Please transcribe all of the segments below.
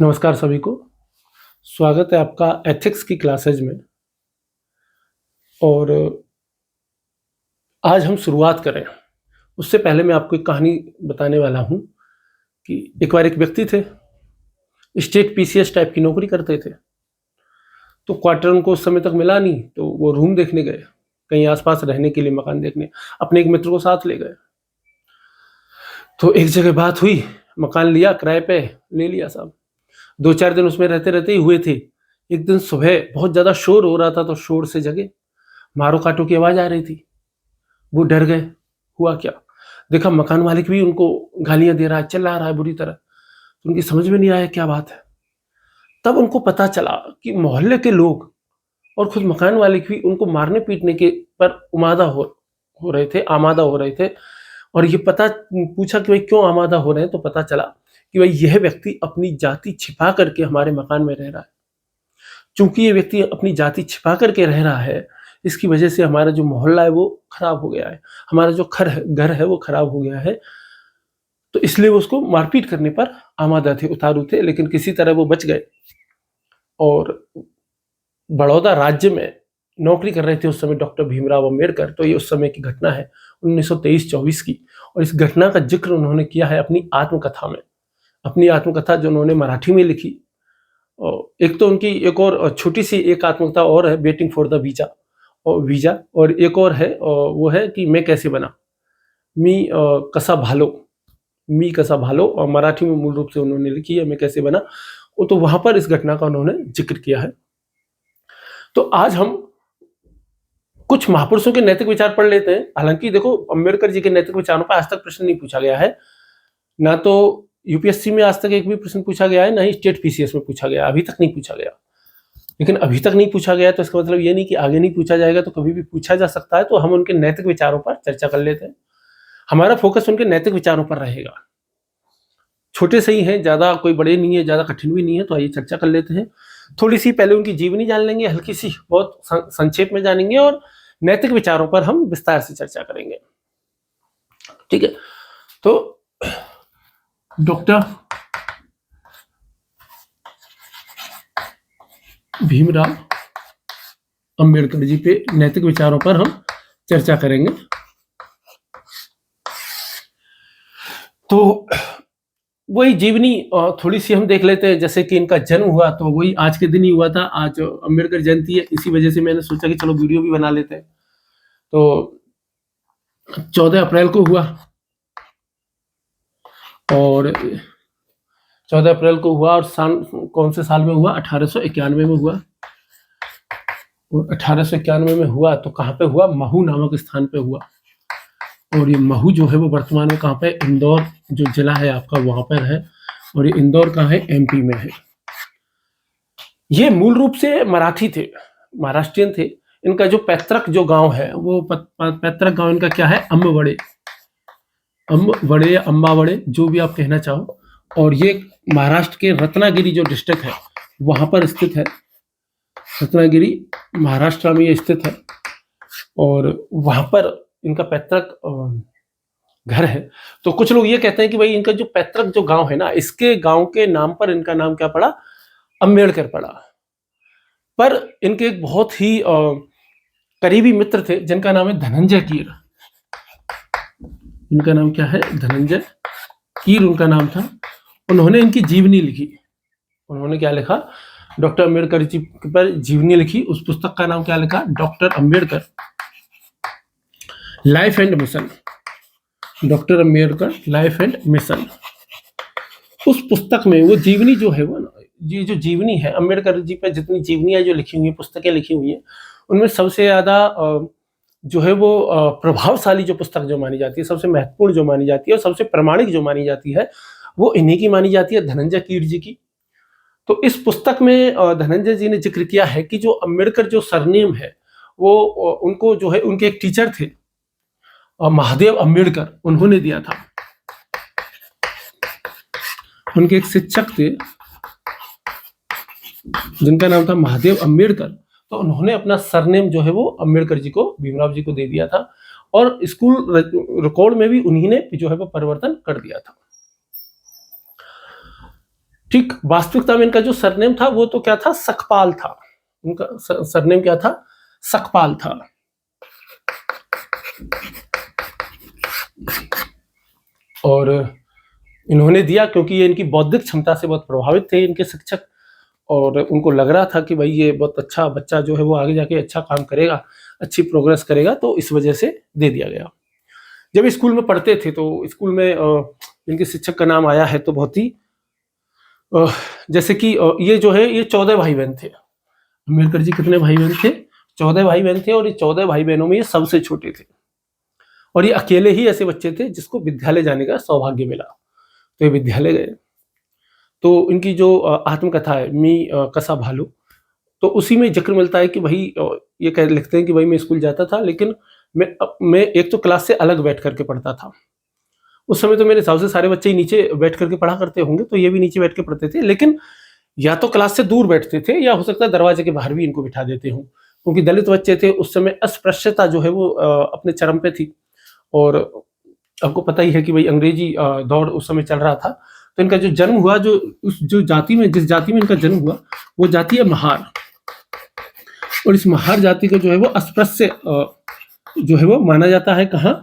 नमस्कार सभी को। स्वागत है आपका एथिक्स की क्लासेज में। और आज हम शुरुआत करें उससे पहले मैं आपको एक कहानी बताने वाला हूँ कि एक बार एक व्यक्ति थे, स्टेट पीसीएस टाइप की नौकरी करते थे। तो क्वार्टर उनको उस समय तक मिला नहीं, तो वो रूम देखने गए, कहीं आसपास रहने के लिए मकान देखने। अपने एक मित्र को साथ ले गए। तो एक जगह बात हुई, मकान लिया, किराए पे ले लिया साहब। 2-4 दिन उसमें रहते रहते ही हुए थे। एक दिन सुबह बहुत ज्यादा शोर हो रहा था, तो शोर से जगे, मारो काटो की आवाज आ रही थी। वो डर गए, हुआ क्या? देखा मकान मालिक भी उनको गालियां दे रहा है, चिल्ला रहा है बुरी तरह। तो उनकी समझ में नहीं आया क्या बात है। तब उनको पता चला कि मोहल्ले के लोग और खुद मकान मालिक भी उनको मारने पीटने के पर आमादा हो रहे थे। और ये पता पूछा कि भाई क्यों आमादा हो रहे हैं, तो पता चला कि भाई यह व्यक्ति अपनी जाति छिपा करके हमारे मकान में रह रहा है। चूंकि ये व्यक्ति अपनी जाति छिपा करके रह रहा है, इसकी वजह से हमारा जो मोहल्ला है वो खराब हो गया है, हमारा जो घर है वो खराब हो गया है। तो इसलिए वो उसको मारपीट करने पर आमादा थे, उतारू थे, लेकिन किसी तरह वो बच गए। और बड़ौदा राज्य में नौकरी कर रहे थे उस समय डॉक्टर भीमराव अंबेडकर। तो ये उस समय की घटना है 1923-24 की। और इस घटना का जिक्र उन्होंने किया है अपनी आत्मकथा में, अपनी आत्मकथा जो उन्होंने मराठी में लिखी। एक तो उनकी एक और छोटी सी एक आत्मकथा और है, वेटिंग फॉर द वीजा। और एक और है, वो है कि मैं कैसे बना, मी कसा भालो, और मराठी में मूल रूप से उन्होंने लिखी है मैं कैसे बना। तो वहां पर इस घटना का उन्होंने जिक्र किया है। तो आज हम कुछ महापुरुषों के नैतिक विचार पढ़ लेते हैं। हालांकि देखो, अंबेडकर जी के नैतिक विचारों पर आज तक प्रश्न नहीं पूछा गया है, ना तो यूपीएससी में आज तक एक भी प्रश्न पूछा गया है, ना ही स्टेट पीसीएस में पूछा गया, अभी तक नहीं पूछा गया। लेकिन अभी तक नहीं पूछा गया तो इसका मतलब ये नहीं कि आगे नहीं पूछा जाएगा, तो कभी भी पूछा जा सकता है। तो हम उनके नैतिक विचारों पर चर्चा कर लेते हैं। हमारा फोकस उनके नैतिक विचारों पर रहेगा। छोटे से ही हैं, ज्यादा कोई बड़े नहीं है, ज्यादा कठिन भी नहीं है। तो आइए चर्चा कर लेते हैं। थोड़ी सी पहले उनकी जीवनी जान लेंगे, हल्की सी, बहुत संक्षेप में जानेंगे, और नैतिक विचारों पर हम विस्तार से चर्चा करेंगे। ठीक है, तो डॉक्टर भीमराव अंबेडकर जी पे नैतिक विचारों पर हम चर्चा करेंगे। तो वही जीवनी थोड़ी सी हम देख लेते हैं। जैसे कि इनका जन्म हुआ तो वही आज के दिन ही हुआ था। आज अंबेडकर जयंती है, इसी वजह से मैंने सोचा कि चलो वीडियो भी बना लेते हैं। तो 14 अप्रैल को हुआ, और 14 अप्रैल को हुआ। और कौन से साल में हुआ? 1891 में हुआ। और 1891 में हुआ तो कहाँ पे हुआ? महू नामक स्थान पे हुआ। और ये महू जो है वो वर्तमान में कहाँ पे? इंदौर जो जिला है आपका, वहां पर है। और ये इंदौर कहाँ है? एमपी में है। ये मूल रूप से मराठी थे, महाराष्ट्रियन थे। इनका जो पैतृक जो गांव है वो पैतृक गांव इनका क्या है? अम्बवड़े या अम्बावड़े, जो भी आप कहना चाहो। और ये महाराष्ट्र के रत्नागिरी जो डिस्ट्रिक्ट है वहां पर स्थित है। रत्नागिरी महाराष्ट्र में ये स्थित है, और वहां पर इनका पैतृक घर है। तो कुछ लोग ये कहते हैं कि भाई इनका जो पैतृक जो गांव है ना, इसके गांव के नाम पर इनका नाम क्या पड़ा? अंबेडकर पड़ा। पर इनके एक बहुत ही करीबी मित्र थे जिनका नाम है धनंजय कीर। इनका नाम क्या है? धनंजय कीर उनका नाम था। उन्होंने इनकी जीवनी लिखी। उन्होंने क्या लिखा? डॉक्टर अंबेडकर जी पर जीवनी लिखी। उस पुस्तक का नाम क्या लिखा? Doctor Ambedkar life and mission. Doctor Ambedkar life and mission. उस पुस्तक में वो जीवनी जो है वो ना, ये जो जीवनी है अंबेडकर जी पर, जितनी जीवनियां जो लिखी हुई है, पुस्तकें लिखी हुई हैं, उनमें सबसे ज्यादा जो है वो प्रभावशाली जो पुस्तक जो मानी जाती है, सबसे महत्वपूर्ण जो मानी जाती है, और सबसे प्रामाणिक जो मानी जाती है, वो इन्हीं की मानी जाती है, धनंजय कीर जी की। तो इस पुस्तक में धनंजय जी ने जिक्र किया है कि जो अंबेडकर जो सरनेम है वो उनको जो है, उनके एक टीचर थे महादेव अंबेडकर, उन्होंने दिया था। उनके एक शिक्षक थे जिनका नाम था महादेव अंबेडकर। तो उन्होंने अपना सरनेम जो है वो अंबेडकर जी को, भीमराव जी को दे दिया था। और स्कूल रिकॉर्ड में भी उन्हीं ने जो है वो परिवर्तन कर दिया था। ठीक, वास्तविकता में इनका जो सरनेम था वो तो क्या था, सकपाल था। उनका सरनेम क्या था, सकपाल था। और इन्होंने दिया क्योंकि ये इनकी बौद्धिक क्षमता से बहुत प्रभावित थे इनके शिक्षक, और उनको लग रहा था कि भाई ये बहुत अच्छा बच्चा जो है वो आगे जाके अच्छा काम करेगा, अच्छी प्रोग्रेस करेगा, तो इस वजह से दे दिया गया। जब स्कूल में पढ़ते थे तो स्कूल में इनके शिक्षक का नाम आया है तो बहुत ही जैसे कि ये जो है ये 14 भाई बहन थे। अम्बेडकर जी कितने भाई बहन थे, 14 भाई बहन थे, और ये 14 भाई बहनों में ये सबसे छोटे थे, और ये अकेले ही ऐसे बच्चे थे जिसको विद्यालय जाने का सौभाग्य मिला, तो ये विद्यालय गए। तो इनकी जो आत्मकथा है मी कसा भालू, तो उसी में जिक्र मिलता है कि भाई ये कह लिखते हैं कि भाई मैं स्कूल जाता था, लेकिन मैं एक तो क्लास से अलग बैठ करके पढ़ता था। उस समय तो मेरे हिसाब से सारे बच्चे ही नीचे बैठ करके पढ़ा करते होंगे, तो ये भी नीचे बैठ के पढ़ते थे, लेकिन या तो क्लास से दूर बैठते थे या हो सकता है दरवाजे के बाहर भी इनको बिठा देते हों, क्योंकि दलित बच्चे थे उस समय, अस्पृश्यता जो है वो अपने चरम पे थी। और आपको पता ही है कि भाई अंग्रेजी दौर उस समय चल रहा था, तो इनका जो जन्म हुआ, जो जाति में, जिस जाति में इनका जन्म हुआ वो जाति है महार, और इस महार जाति को जो है वो अस्पृश्य जो है वो माना जाता है। कहाँ,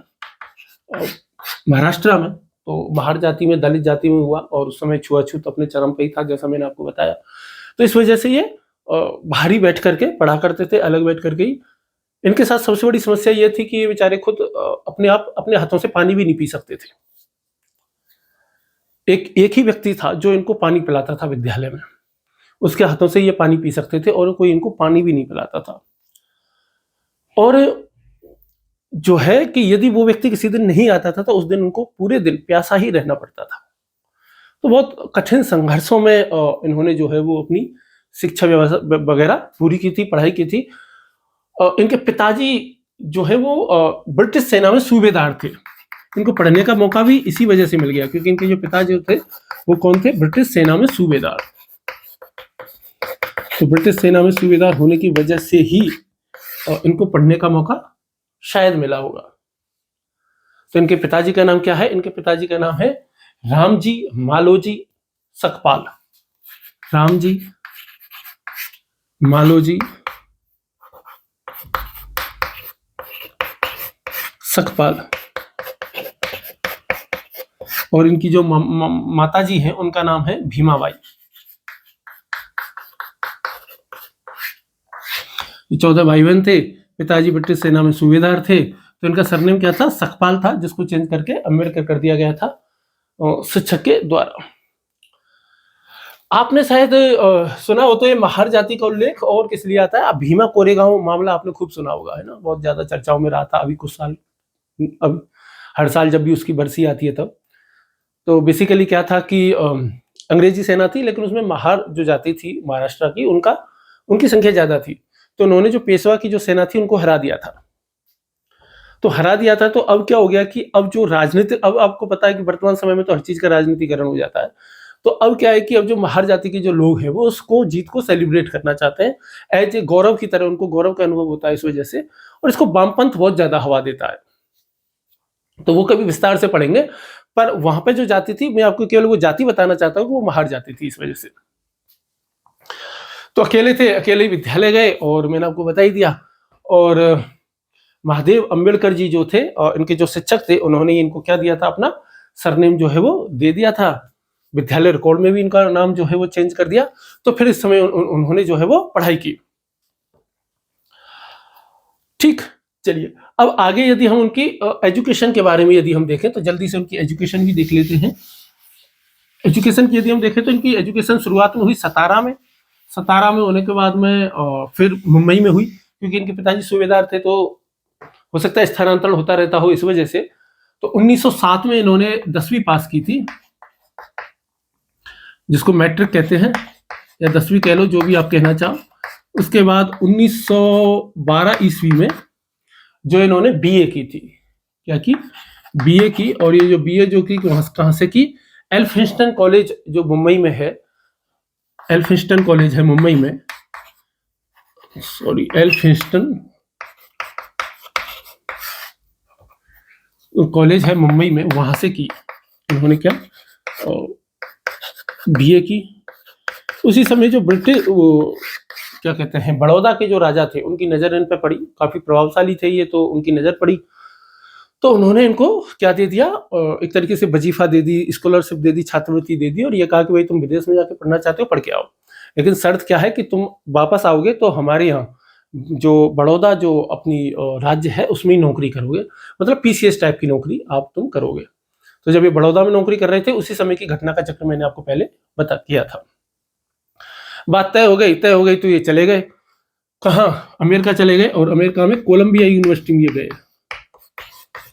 महाराष्ट्र में। तो महार जाति में, दलित जाति में हुआ, और उस समय छुआछूत अपने चरम पे ही था, जैसा मैंने आपको बताया। तो इस वजह से ये भारी बैठ करके पढ़ा करते थे, अलग बैठ करके ही। इनके साथ सबसे बड़ी समस्या ये थी कि ये बेचारे खुद अपने आप अपने हाथों से पानी भी नहीं पी सकते थे। एक ही व्यक्ति था जो इनको पानी पिलाता था विद्यालय में, उसके हाथों से ये पानी पी सकते थे, और कोई इनको पानी भी नहीं पिलाता था। और जो है कि यदि वो व्यक्ति किसी दिन नहीं आता था तो उस दिन उनको पूरे दिन प्यासा ही रहना पड़ता था। तो बहुत कठिन संघर्षों में इन्होंने जो है वो अपनी शिक्षा व्यवस्था वगैरह पूरी की थी, पढ़ाई की थी। इनके पिताजी जो है वो ब्रिटिश सेना में सूबेदार थे। इनको पढ़ने का मौका भी इसी वजह से मिल गया, क्योंकि इनके जो पिताजी थे वो कौन थे, ब्रिटिश सेना में सूबेदार। तो ब्रिटिश सेना में सूबेदार होने की वजह से ही इनको पढ़ने का मौका शायद मिला होगा। तो इनके पिताजी का नाम क्या है, इनके पिताजी का नाम है रामजी मालोजी सकपाल। रामजी मालोजी सकपाल। और इनकी जो माताजी हैं उनका नाम है भीमाबाई। ये 14 भाई बहन थे, पिताजी ब्रिटिश सेना में सूबेदार थे, तो इनका सरनेम क्या था, सकपाल था, जिसको चेंज करके अम्बेडकर कर दिया गया था शिक्षक के द्वारा। आपने शायद सुना हो तो ये महार जाति का उल्लेख और किस लिए आता है, भीमा कोरेगांव मामला आपने खूब सुना होगा, है ना, बहुत ज्यादा चर्चाओं में रहा था अभी कुछ साल, अब हर साल जब भी उसकी बरसी आती है तब। तो बेसिकली क्या था कि अंग्रेजी सेना थी, लेकिन उसमें महार जो जाति थी महाराष्ट्र की, उनकी संख्या ज्यादा थी, तो उन्होंने जो पेशवा की जो सेना थी उनको हरा दिया था। तो हरा दिया था, तो अब क्या हो गया कि अब जो राजनीतिक, अब आपको पता है कि वर्तमान समय में तो हर चीज का राजनीतिकरण हो जाता है। तो अब क्या है कि अब जो महार जाति के जो लोग हैं वो उसको, जीत को सेलिब्रेट करना चाहते हैं, एज ए गौरव की तरह, उनको गौरव का अनुभव होता है इस वजह से, और इसको वामपंथ बहुत ज्यादा हवा देता है। तो वो कभी विस्तार से पढ़ेंगे, पर वहां पे जो जाति थी, मैं आपको केवल वो जाति बताना चाहता हूँ कि वो महार जाति थी इस वजह से। तो अकेले थे, अकेले विद्यालय गए, और मैंने आपको बता ही दिया। और महादेव अम्बेडकर जी जो थे और इनके जो शिक्षक थे, उन्होंने इनको क्या दिया था, अपना सरनेम जो है वो दे दिया था। विद्यालय रिकॉर्ड में भी इनका नाम जो है वो चेंज कर दिया। तो फिर इस समय उन्होंने जो है वो पढ़ाई की। ठीक, चलिए अब आगे यदि हम उनकी एजुकेशन के बारे में यदि हम देखें तो जल्दी से उनकी एजुकेशन भी देख लेते हैं। एजुकेशन की यदि हम देखें तो इनकी एजुकेशन शुरुआत में हुई सतारा में। सतारा में होने के बाद में फिर मुंबई में हुई, क्योंकि इनके पिताजी सूबेदार थे, तो हो सकता है स्थानांतरण होता रहता हो इस वजह से। तो 1907 में इन्होंने 10वीं पास की थी, जिसको मैट्रिक कहते हैं, या 10वीं कह लो, जो भी आप कहना चाहो। उसके बाद 1912 ईस्वी में जो इन्होंने बीए की थी, क्या की, बीए की। और ये जो बीए जो की कहां से की, एल्फिंस्टन कॉलेज जो मुंबई में है, एल्फिंस्टन कॉलेज है मुंबई में, सॉरी, एल्फिंस्टन कॉलेज है मुंबई में, वहां से की इन्होंने क्या, बीए की। उसी समय जो ब्रिटिश क्या कहते हैं, बड़ौदा के जो राजा थे उनकी नज़र इन पे पड़ी, काफ़ी प्रभावशाली थे ये, तो उनकी नज़र पड़ी, तो उन्होंने इनको क्या दे दिया, एक तरीके से वजीफा दे दी, स्कॉलरशिप दे दी, छात्रवृत्ति दे दी, और ये कहा कि भाई तुम विदेश में जाके पढ़ना चाहते हो पढ़ के आओ, लेकिन शर्त क्या है कि तुम वापस आओगे तो हमारे यहाँ जो बड़ौदा जो अपनी राज्य है उसमें ही नौकरी करोगे, मतलब पीसीएस टाइप की नौकरी आप तुम करोगे। तो जब ये बड़ौदा में नौकरी कर रहे थे उसी समय की घटना का चक्र मैंने आपको पहले बता किया था। बात तय हो गई तो ये चले गए कहाँ, अमेरिका चले गए, और अमेरिका में कोलंबिया यूनिवर्सिटी में ये गए।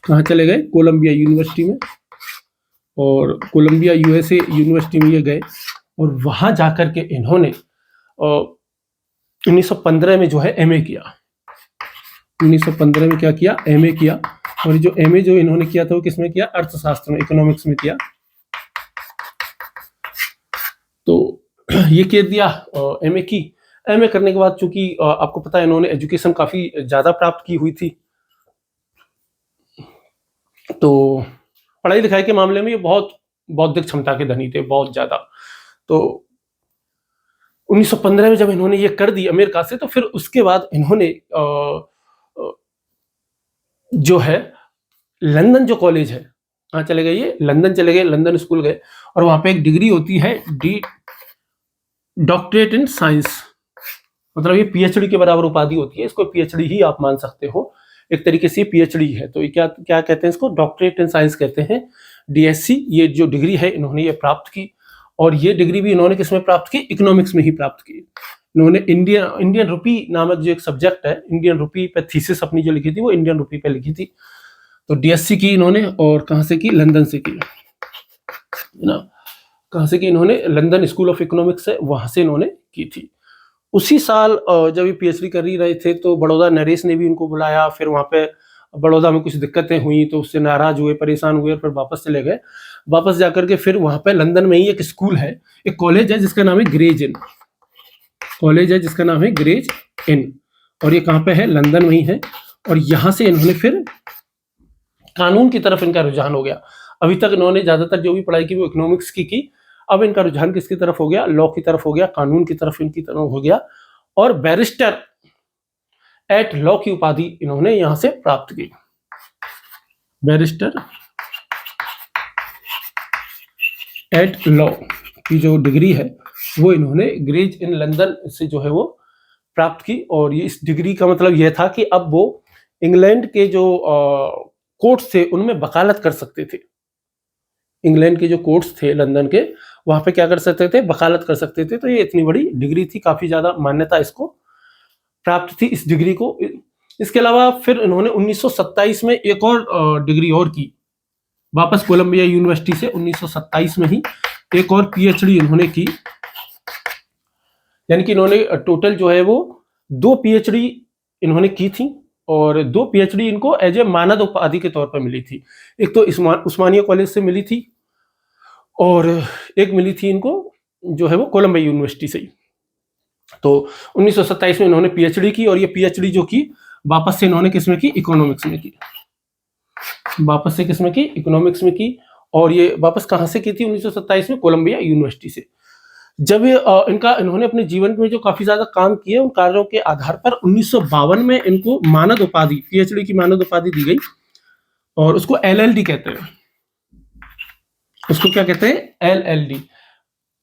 कहाँ चले गए? कोलंबिया यूनिवर्सिटी में, और कोलंबिया यूएसए यूनिवर्सिटी में ये गए, और वहाँ जाकर के इन्होंने 1915 में जो है एमए किया। 1915 में क्या किया? एमए किया। और जो एमए जो इन्होंने किया था वो किसमें किया? अर्थशास्त्र में, इकोनॉमिक्स में किया। तो ये कह दिया एमए की। एमए करने के बाद चूंकि आपको पता है इन्होंने एजुकेशन काफी ज्यादा प्राप्त की हुई थी, तो पढ़ाई लिखाई के मामले में ये बहुत बौद्धिक क्षमता के धनी थे, बहुत ज्यादा। तो 1915 में जब इन्होंने ये कर दी अमेरिका से, तो फिर उसके बाद इन्होंने जो है लंदन जो कॉलेज है, कहाँ चले गए? ये लंदन चले गए, लंदन स्कूल गए, और वहां पे एक डिग्री होती है डॉक्टरेट इन साइंस, मतलब ये पीएचडी के बराबर उपाधि होती है, इसको पीएचडी ही आप मान सकते हो, एक तरीके से पीएचडी है। तो ये क्या क्या कहते हैं इसको? डॉक्टरेट इन साइंस कहते हैं, डीएससी। ये जो डिग्री है इन्होंने ये प्राप्त की, और ये डिग्री भी इन्होंने किसमें प्राप्त की? इकोनॉमिक्स में ही प्राप्त की। इन्होंने इंडियन रुपी नामक जो एक सब्जेक्ट है, इंडियन रुपी पे थीसिस अपनी जो लिखी थी वो इंडियन रुपी पे लिखी थी। तो डीएससी की इन्होंने, और कहाँ से की? लंदन से की, ना, कहाँ से की? इन्होंने लंदन स्कूल ऑफ इकोनॉमिक्स है, वहां से इन्होंने की थी। उसी साल जब ये पीएचडी कर ही रहे थे तो बड़ौदा नरेश ने भी उनको बुलाया, फिर वहाँ पे बड़ौदा में कुछ दिक्कतें हुई तो उससे नाराज हुए, परेशान हुए, फिर वापस चले गए। वापस जाकर के फिर वहाँ पे लंदन में ही एक स्कूल है, एक कॉलेज है जिसका नाम है ग्रेज इन, कॉलेज है जिसका नाम है ग्रेज इन, और ये कहाँ पे है? लंदन में ही है। और यहाँ से इन्होंने फिर कानून की तरफ इनका रुझान हो गया। अभी तक इन्होंने ज्यादातर जो भी पढ़ाई की वो इकोनॉमिक्स की, अब इनका रुझान किसकी तरफ हो गया? लॉ की तरफ हो गया, कानून की तरफ इनकी तरफ हो गया, और बैरिस्टर एट लॉ की उपाधि इन्होंने यहां से प्राप्त की। बैरिस्टर एट लॉ की जो डिग्री है वो इन्होंने ग्रेज इन लंदन से जो है वो प्राप्त की। और ये इस डिग्री का मतलब यह था कि अब वो इंग्लैंड के जो कोर्ट्स थे उनमें वकालत कर सकते थे। इंग्लैंड के जो कोर्ट्स थे लंदन के, वहां पे क्या कर सकते थे? वकालत कर सकते थे। तो ये इतनी बड़ी डिग्री थी, काफी ज्यादा मान्यता इसको प्राप्त थी, इस डिग्री को। इसके अलावा फिर इन्होंने 1927 में एक और डिग्री और की, वापस कोलंबिया यूनिवर्सिटी से 1927 में ही एक और पीएचडी इन्होंने की। यानी कि इन्होंने टोटल जो है वो 2 पीएचडी इन्होंने की थी, और 2 पीएचडी इनको एज ए मानद उपाधि के तौर पर मिली थी। एक तो उस्मानिया कॉलेज से मिली थी, और एक मिली थी इनको जो है वो कोलंबिया यूनिवर्सिटी से ही। तो 1927 में इन्होंने पीएचडी की, और ये पीएचडी जो की वापस से इन्होंने किसमें की? इकोनॉमिक्स में की। वापस से किसमें की? इकोनॉमिक्स में की। और ये वापस कहाँ से की थी? 1927 में कोलंबिया यूनिवर्सिटी से। जब इन्होंने अपने जीवन में जो काफी ज्यादा काम किए, उन कार्यों के आधार पर 1952 में इनको मानद उपाधि, पीएचडी की मानद उपाधि दी गई, और उसको एलएलडी कहते हैं। उसको क्या कहते हैं? एलएलडी।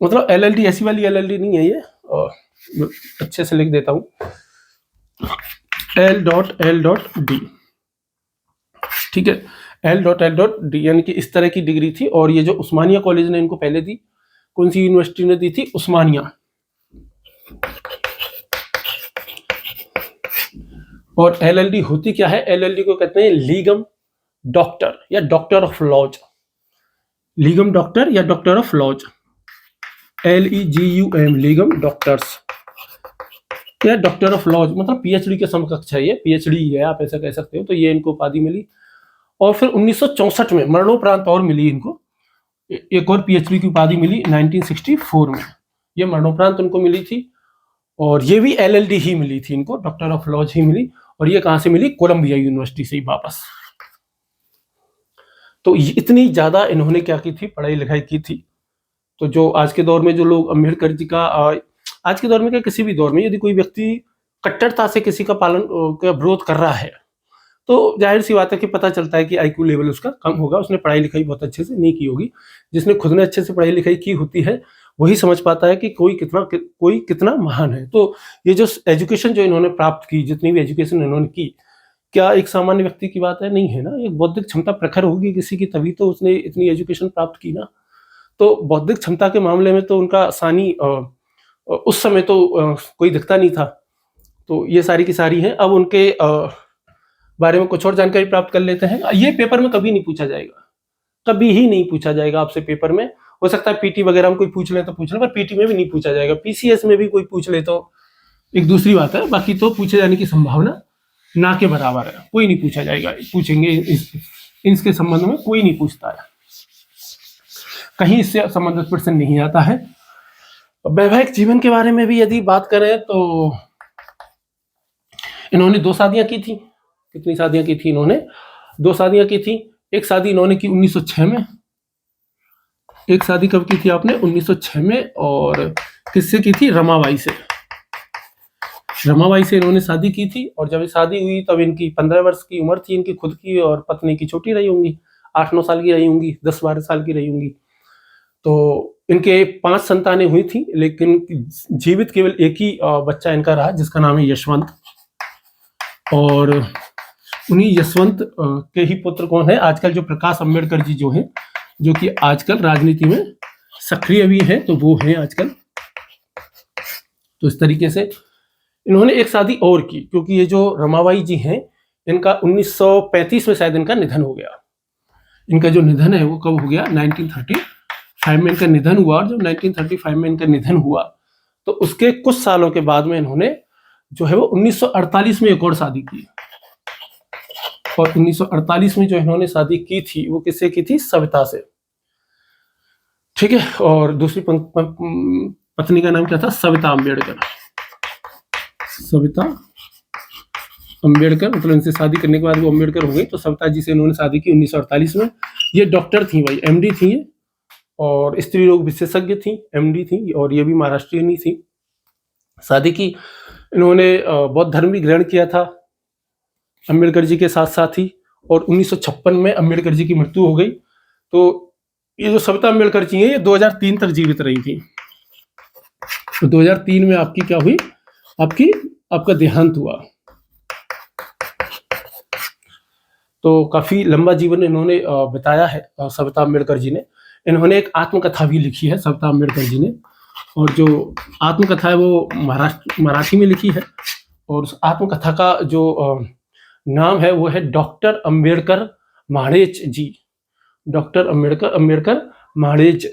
मतलब एलएलडी ऐसी वाली एलएलडी नहीं है ये, अच्छे से लिख देता हूं, L.L.D, ठीक है, L.L.D, यानी कि इस तरह की डिग्री थी। और ये जो उस्मानिया कॉलेज ने इनको पहले दी, कौन सी यूनिवर्सिटी ने दी थी? उस्मानिया। और एलएलडी होती क्या है? एलएलडी को कहते हैं लीगम डॉक्टर या doctor of laws, legum doctor या doctor of laws, LEGUM, legum doctors या डॉक्टर ऑफ लॉज, मतलब पीएचडी के समकक्ष है, ये पीएचडी है, आप ऐसा कह सकते हो। तो ये इनको उपाधि मिली। और फिर 1964 में मरणोपरांत और मिली इनको एक और पीएचडी की उपाधि मिली 1964 में, ये मरणोपरांत उनको मिली थी। और ये भी एलएलडी ही मिली थी इनको, डॉक्टर ऑफ लॉज ही मिली। और ये कहाँ से मिली? कोलंबिया यूनिवर्सिटी से ही वापस। तो इतनी ज्यादा इन्होंने क्या की थी? पढ़ाई लिखाई की थी। तो जो आज के दौर में जो लोग अम्बेडकर जी का आज के दौर में क्या किसी भी दौर में यदि कोई व्यक्ति कट्टरता से किसी का पालन का विरोध कर रहा है तो जाहिर सी बात है कि पता चलता है कि आईक्यू लेवल उसका कम होगा, उसने पढ़ाई लिखाई बहुत अच्छे से नहीं की होगी। जिसने खुद ने अच्छे से पढ़ाई लिखाई की होती है वही समझ पाता है कि कोई कितना महान है। तो ये जो एजुकेशन जो इन्होंने प्राप्त की, जितनी भी एजुकेशन इन्होंने की, क्या एक सामान्य व्यक्ति की बात है? नहीं है ना। एक बौद्धिक क्षमता प्रखर होगी किसी की, तभी तो उसने इतनी एजुकेशन प्राप्त की ना। तो बौद्धिक क्षमता के मामले में तो उनका सानी उस समय तो कोई दिखता नहीं था। तो ये सारी की सारी हैं। अब उनके बारे में कुछ और जानकारी प्राप्त कर लेते हैं। ये पेपर में कभी नहीं पूछा जाएगा, कभी ही नहीं पूछा जाएगा आपसे पेपर में। हो सकता है पीटी वगैरह में कोई पूछ ले तो पूछ ले, पर पीटी में भी नहीं पूछा जाएगा। पीसीएस में भी कोई पूछ ले तो एक दूसरी बात है, बाकी तो पूछे जाने की संभावना ना के बराबर है। कोई नहीं पूछा जाएगा, पूछेंगे इसके संबंध में कोई नहीं पूछता है, कहीं इससे संबंधित प्रश्न नहीं आता है। वैवाहिक जीवन के बारे में भी यदि बात करें तो इन्होंने 2 शादियां की थी। कितनी शादियां की थी इन्होंने? 2 शादियां की थी। एक शादी इन्होंने की 1906 में। एक शादी कब की थी आपने? 1906 में। और किससे की थी? रमाबाई से। रमाबाई से इन्होंने शादी की थी। और जब ये शादी हुई तब इनकी 15 वर्ष की उम्र थी इनकी खुद की, और पत्नी की छोटी रही होंगी, 8-9 साल की रही होंगी, 10-12 साल की रही होंगी। तो इनके 5 संतानें हुई थी, लेकिन जीवित केवल एक ही बच्चा इनका रहा, जिसका नाम है यशवंत। और उन्हीं यशवंत के ही पुत्र कौन है? आजकल जो प्रकाश अंबेडकर जी जो हैं, जो कि आजकल राजनीति में सक्रिय भी हैं, तो वो हैं आजकल। तो इस तरीके से इन्होंने एक शादी और की, क्योंकि ये जो रमाबाई जी हैं इनका 1935 में शायद इनका निधन हो गया। इनका जो निधन है वो कब हो गया? 1935 में इनका निधन हुआ। और जब 1935 में इनका निधन हुआ तो उसके कुछ सालों के बाद में इन्होंने जो है वो 1948 में एक और शादी की। और 1948 में जो इन्होंने शादी की थी वो किससे की थी? सविता से। ठीक है। और दूसरी पत्नी का नाम क्या था? सविता अंबेडकर। सविता अंबेडकर, मतलब इनसे शादी करने के बाद वो अंबेडकर हो गई। तो सविता जी से इन्होंने शादी की 1948 में। ये डॉक्टर थी भाई, एमडी थी ये, और स्त्री रोग विशेषज्ञ थी, एमडी थी। और ये भी महाराष्ट्रियन ही थी। शादी की इन्होंने बौद्ध धर्म भी ग्रहण किया था अंबेडकर जी के साथ साथ ही। और 1956 में अंबेडकर जी की मृत्यु हो गई। तो ये जो सविता अंबेडकर जी हैं ये 2003 तक जीवित रही थी। तो 2003 में आपकी क्या हुई? आपका देहांत हुआ। तो काफी लंबा जीवन इन्होंने बिताया है सविता अंबेडकर जी ने। इन्होंने एक आत्मकथा भी लिखी है सविता अंबेडकर जी ने। और जो आत्मकथा है वो मराठी में लिखी है। और उस आत्मकथा का जो नाम है वो है डॉक्टर अंबेडकर महाड़ेच जी। डॉक्टर अंबेडकर महाड़ेच,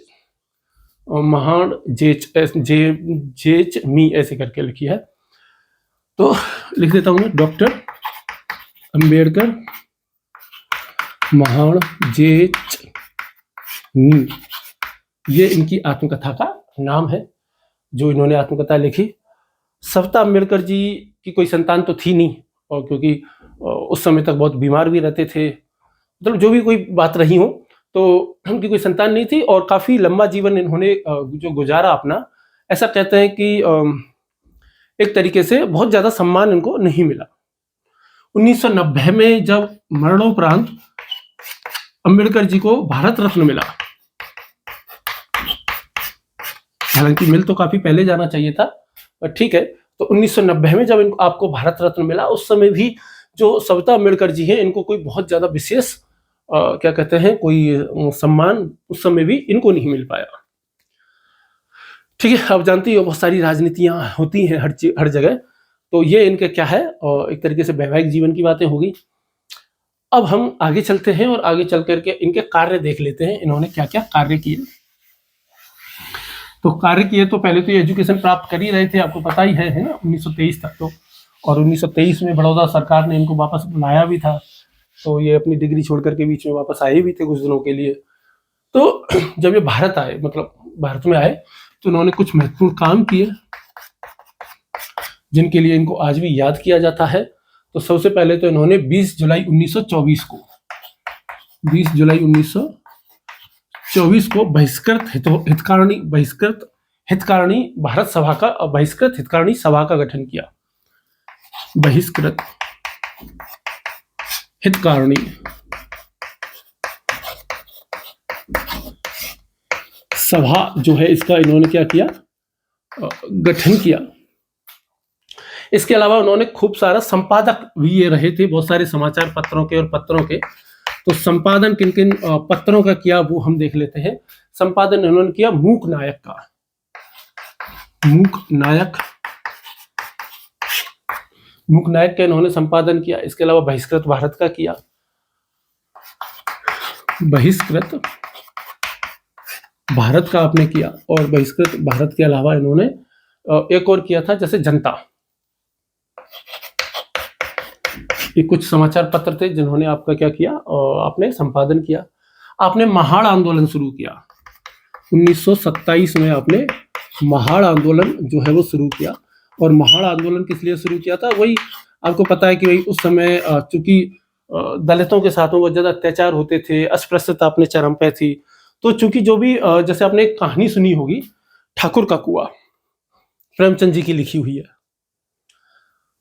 महान जेच मी ऐसे करके लिखी है। तो लिख देता हूँ मैं, डॉक्टर अंबेडकर महान जेच मी, ये इनकी आत्मकथा का नाम है जो इन्होंने आत्मकथा लिखी। सविता अंबेडकर जी की कोई संतान तो थी नहीं, और क्योंकि उस समय तक बहुत बीमार भी रहते थे, मतलब जो भी कोई बात रही हो, तो उनकी कोई संतान नहीं थी। और काफी लंबा जीवन इन्होंने जो गुजारा अपना, ऐसा कहते हैं कि एक तरीके से बहुत ज्यादा सम्मान इनको नहीं मिला। 1990 में जब मरणोपरांत अंबेडकर जी को भारत रत्न मिला, हालांकि मिल तो काफी पहले जाना चाहिए था, पर ठीक है। तो 1990 में जब आपको भारत रत्न मिला, उस समय भी जो सविता अंबेडकर जी हैं इनको कोई बहुत ज्यादा विशेष क्या कहते हैं, कोई सम्मान उस समय भी इनको नहीं मिल पाया। ठीक है। आप जानती हो बहुत सारी राजनीतियां होती हैं हर जगह। तो ये इनके क्या है, और एक तरीके से वैवाहिक जीवन की बातें होगी। अब हम आगे चलते हैं और आगे चल करके इनके कार्य देख लेते हैं, इन्होंने क्या क्या कार्य किए। तो कार्य किए तो पहले तो ये एजुकेशन प्राप्त कर ही रहे थे, आपको पता ही है ना, 1923 तक। तो और 1923 में बड़ौदा सरकार ने इनको वापस बुलाया भी था। तो ये अपनी डिग्री छोड़ करके बीच में वापस आए भी थे कुछ दिनों के लिए। तो जब ये भारत आए, मतलब भारत में आए, तो इन्होंने कुछ महत्वपूर्ण काम किए जिनके लिए इनको आज भी याद किया जाता है। तो सबसे पहले तो इन्होंने 20 जुलाई 1924 को 20 जुलाई 24 को बहिष्कृत हितकारिणी सभा का गठन किया। बहिष्कृत हितकारिणी सभा जो है इसका इन्होंने क्या किया, गठन किया। इसके अलावा उन्होंने खूब सारा संपादक भी ये रहे थे बहुत सारे समाचार पत्रों के और पत्रों के। तो संपादन किन किन पत्रों का किया वो हम देख लेते हैं। संपादन इन्होंने किया मूक नायक का, मूक नायक का इन्होंने संपादन किया। इसके अलावा बहिष्कृत भारत का किया, बहिष्कृत भारत का आपने किया। और बहिष्कृत भारत के अलावा इन्होंने एक और किया था, जैसे जनता, ये कुछ समाचार पत्र थे जिन्होंने आपका क्या किया, आपने संपादन किया। आपने महाड़ आंदोलन शुरू किया 1927 में, आपने महाड़ आंदोलन जो है वो शुरू किया। और महाड़ आंदोलन किस लिए शुरू किया था, वही आपको पता है कि वही उस समय चूंकि दलितों के साथ बहुत ज्यादा अत्याचार होते थे, अस्पृश्यता अपने चरम पे थी। तो चूंकि जो भी जैसे आपने एक कहानी सुनी होगी ठाकुर का कुआं, प्रेमचंद जी की लिखी हुई है,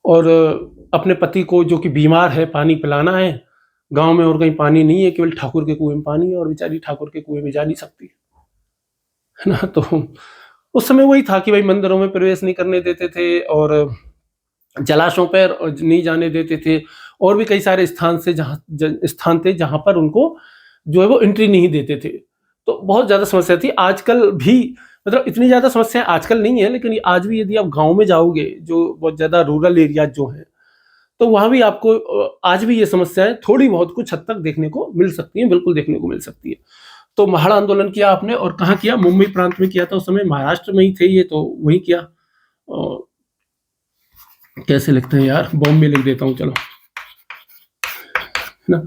और अपने पति को जो कि बीमार है पानी पिलाना है, गांव में और कहीं पानी नहीं है, केवल ठाकुर के कुएं में पानी है, और बेचारी ठाकुर के कुएं में जा नहीं सकती है ना। तो उस समय वही था कि भाई मंदिरों में प्रवेश नहीं करने देते थे, और जलाशयों पर नहीं जाने देते थे, और भी कई सारे स्थान थे जहां पर उनको जो है वो एंट्री नहीं देते थे। तो बहुत ज्यादा समस्या थी। आजकल भी मतलब इतनी ज्यादा समस्या आजकल नहीं है, लेकिन आज भी यदि आप गांव में जाओगे, जो बहुत ज्यादा रूरल एरिया जो है, तो वहां भी आपको आज भी ये समस्याएं थोड़ी बहुत कुछ हद तक देखने को मिल सकती हैं, बिल्कुल देखने को मिल सकती है। तो महाड़ आंदोलन किया आपने, और कहाँ किया, मुंबई प्रांत में किया था। उस समय महाराष्ट्र में ही थे ये, तो वही किया। कैसे लिखते हैं यार, बॉम्बे लिख देता हूँ चलो ना।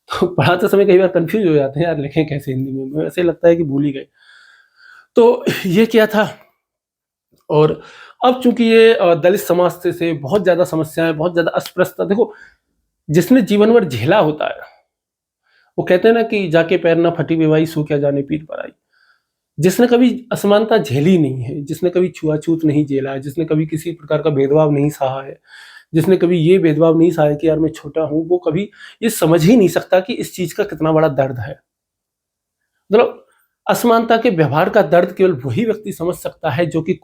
तो पढ़ाते समय कई बार कंफ्यूज हो जाते हैं यार, लिखें कैसे हिंदी में, ऐसे लगता है कि भूल ही गए। तो ये क्या था। और अब चूंकि ये दलित समाज से बहुत ज्यादा समस्याएं, बहुत ज्यादा अस्पृश्यता, देखो जिसने जीवन भर झेला होता है, वो कहते हैं ना कि जाके पैर ना फटी बेवाई सो क्या जाने पीर पर आई। जिसने कभी असमानता झेली नहीं है, जिसने कभी छुआछूत नहीं झेला है, जिसने कभी किसी प्रकार का भेदभाव नहीं सहा है, जिसने कभी ये भेदभाव नहीं सहा है कि यार मैं छोटा हूं, वो कभी ये समझ ही नहीं सकता कि इस चीज का कितना बड़ा दर्द है। मतलब असमानता के व्यवहार का दर्द केवल वही व्यक्ति समझ सकता है जो कि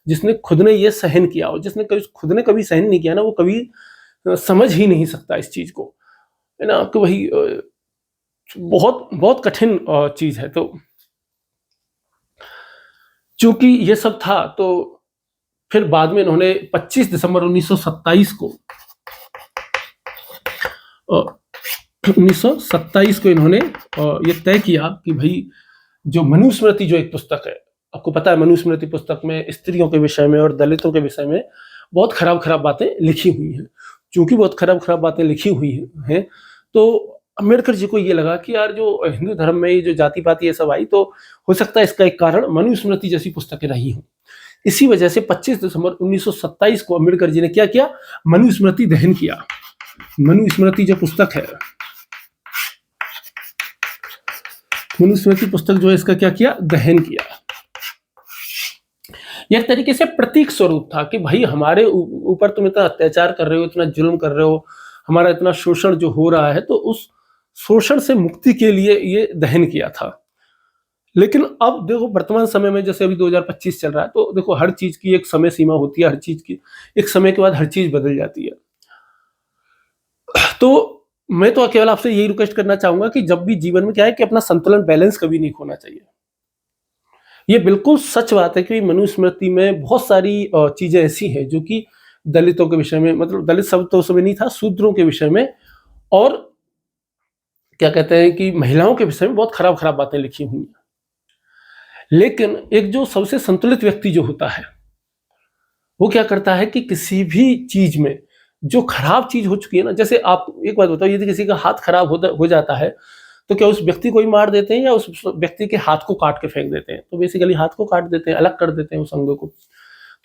जिसने खुद ने ये सहन किया हो। जिसने खुद ने कभी सहन नहीं किया ना, वो कभी समझ ही नहीं सकता इस चीज को, है ना। कि वही बहुत बहुत कठिन चीज है। तो चूंकि ये सब था, तो फिर बाद में इन्होंने 25 दिसंबर 1927 को इन्होंने ये तय किया कि भाई जो मनुस्मृति जो एक पुस्तक है, आपको पता है मनुस्मृति पुस्तक में स्त्रियों के विषय में और दलितों के विषय में बहुत खराब खराब बातें लिखी हुई हैं। चूंकि बहुत खराब खराब बातें लिखी हुई हैं, तो अम्बेडकर जी को ये लगा कि यार जो हिंदू धर्म में ये जो जाति पाति ये सब आई, तो हो सकता है इसका एक कारण मनुस्मृति जैसी पुस्तकें रही हों। इसी वजह से 25 दिसंबर 1927 को अम्बेडकर जी ने क्या किया, मनुस्मृति दहन किया। मनुस्मृति जो पुस्तक है, मनुस्मृति पुस्तक जो है इसका क्या किया, दहन किया। यह तरीके से प्रतीक स्वरूप था कि भाई हमारे ऊपर तुम इतना अत्याचार कर रहे हो, इतना जुल्म कर रहे हो, हमारा इतना शोषण जो हो रहा है, तो उस शोषण से मुक्ति के लिए ये दहन किया था। लेकिन अब देखो वर्तमान समय में जैसे अभी 2025 चल रहा है, तो देखो हर चीज की एक समय सीमा होती है, हर चीज की एक समय के बाद हर चीज बदल जाती है। तो मैं तो केवल आपसे यही रिक्वेस्ट करना चाहूंगा कि जब भी जीवन में क्या है कि अपना संतुलन बैलेंस कभी नहीं खोना चाहिए। ये बिल्कुल सच बात है कि मनुस्मृति में बहुत सारी चीजें ऐसी हैं जो कि दलितों के विषय में, मतलब दलित शब्द तो उस समय नहीं था, शूद्रों के विषय में और क्या कहते हैं कि महिलाओं के विषय में बहुत खराब खराब बातें लिखी हुई हैं। लेकिन एक जो सबसे संतुलित व्यक्ति जो होता है, वो क्या करता है कि किसी भी चीज में जो खराब चीज हो चुकी है ना, जैसे आप एक बात बताओ, यदि किसी का हाथ खराब हो जाता है, तो क्या उस व्यक्ति को ही मार देते हैं या उस व्यक्ति के हाथ को काट के फेंक देते हैं? तो बेसिकली हाथ को काट देते हैं, अलग कर देते हैं उस अंग को।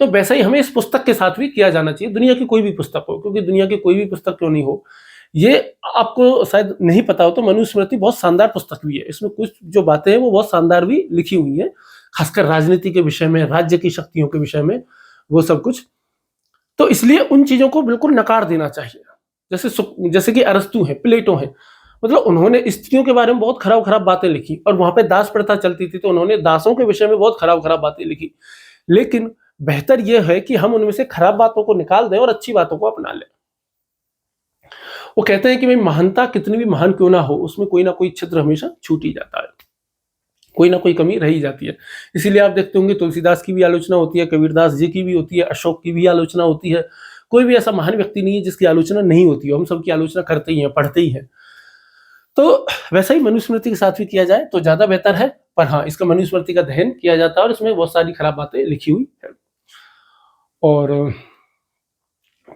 तो वैसा ही हमें इस पुस्तक के साथ भी किया जाना चाहिए, दुनिया की कोई भी पुस्तक हो, क्योंकि दुनिया की कोई भी पुस्तक क्यों नहीं हो, ये आपको शायद नहीं पता हो तो मनुस्मृति बहुत शानदार पुस्तक भी है। इसमें कुछ जो बातें हैं वो बहुत शानदार भी लिखी हुई हैं, खासकर राजनीति के विषय में, राज्य की शक्तियों के विषय में, वो सब कुछ। तो इसलिए उन चीज़ों को बिल्कुल नकार देना चाहिए। जैसे कि अरस्तु हैं, प्लेटो हैं, मतलब उन्होंने स्त्रियों के बारे में बहुत खराब-खराब बातें लिखी और वहाँ पे दास प्रथा चलती थी, तो उन्होंने दासों के विषय में बहुत खराब-खराब बातें लिखी। लेकिन बेहतर ये है कि हम उनमें से खराब बातों को निकाल दें और अच्छी बातों को अपना लें। वो कहते हैं कि भाई महानता कितनी भी महान क्यों ना हो, उसमें कोई ना कोई छिद्र हमेशा छूट ही जाता है, कोई ना कोई कमी रह ही जाती है। इसीलिए आप देखते होंगे तुलसीदास की भी आलोचना होती है, कबीरदास जी की भी होती है, अशोक की भी आलोचना होती है। कोई भी ऐसा महान व्यक्ति नहीं है जिसकी आलोचना नहीं होती हो, हम सबकी आलोचना करते ही हैं, पढ़ते ही हैं। तो वैसा ही मनुस्मृति के साथ भी किया जाए तो ज़्यादा बेहतर है, पर हाँ, इसका मनुस्मृति का अध्ययन किया जाता है और इसमें बहुत सारी खराब बातें लिखी हुई है। और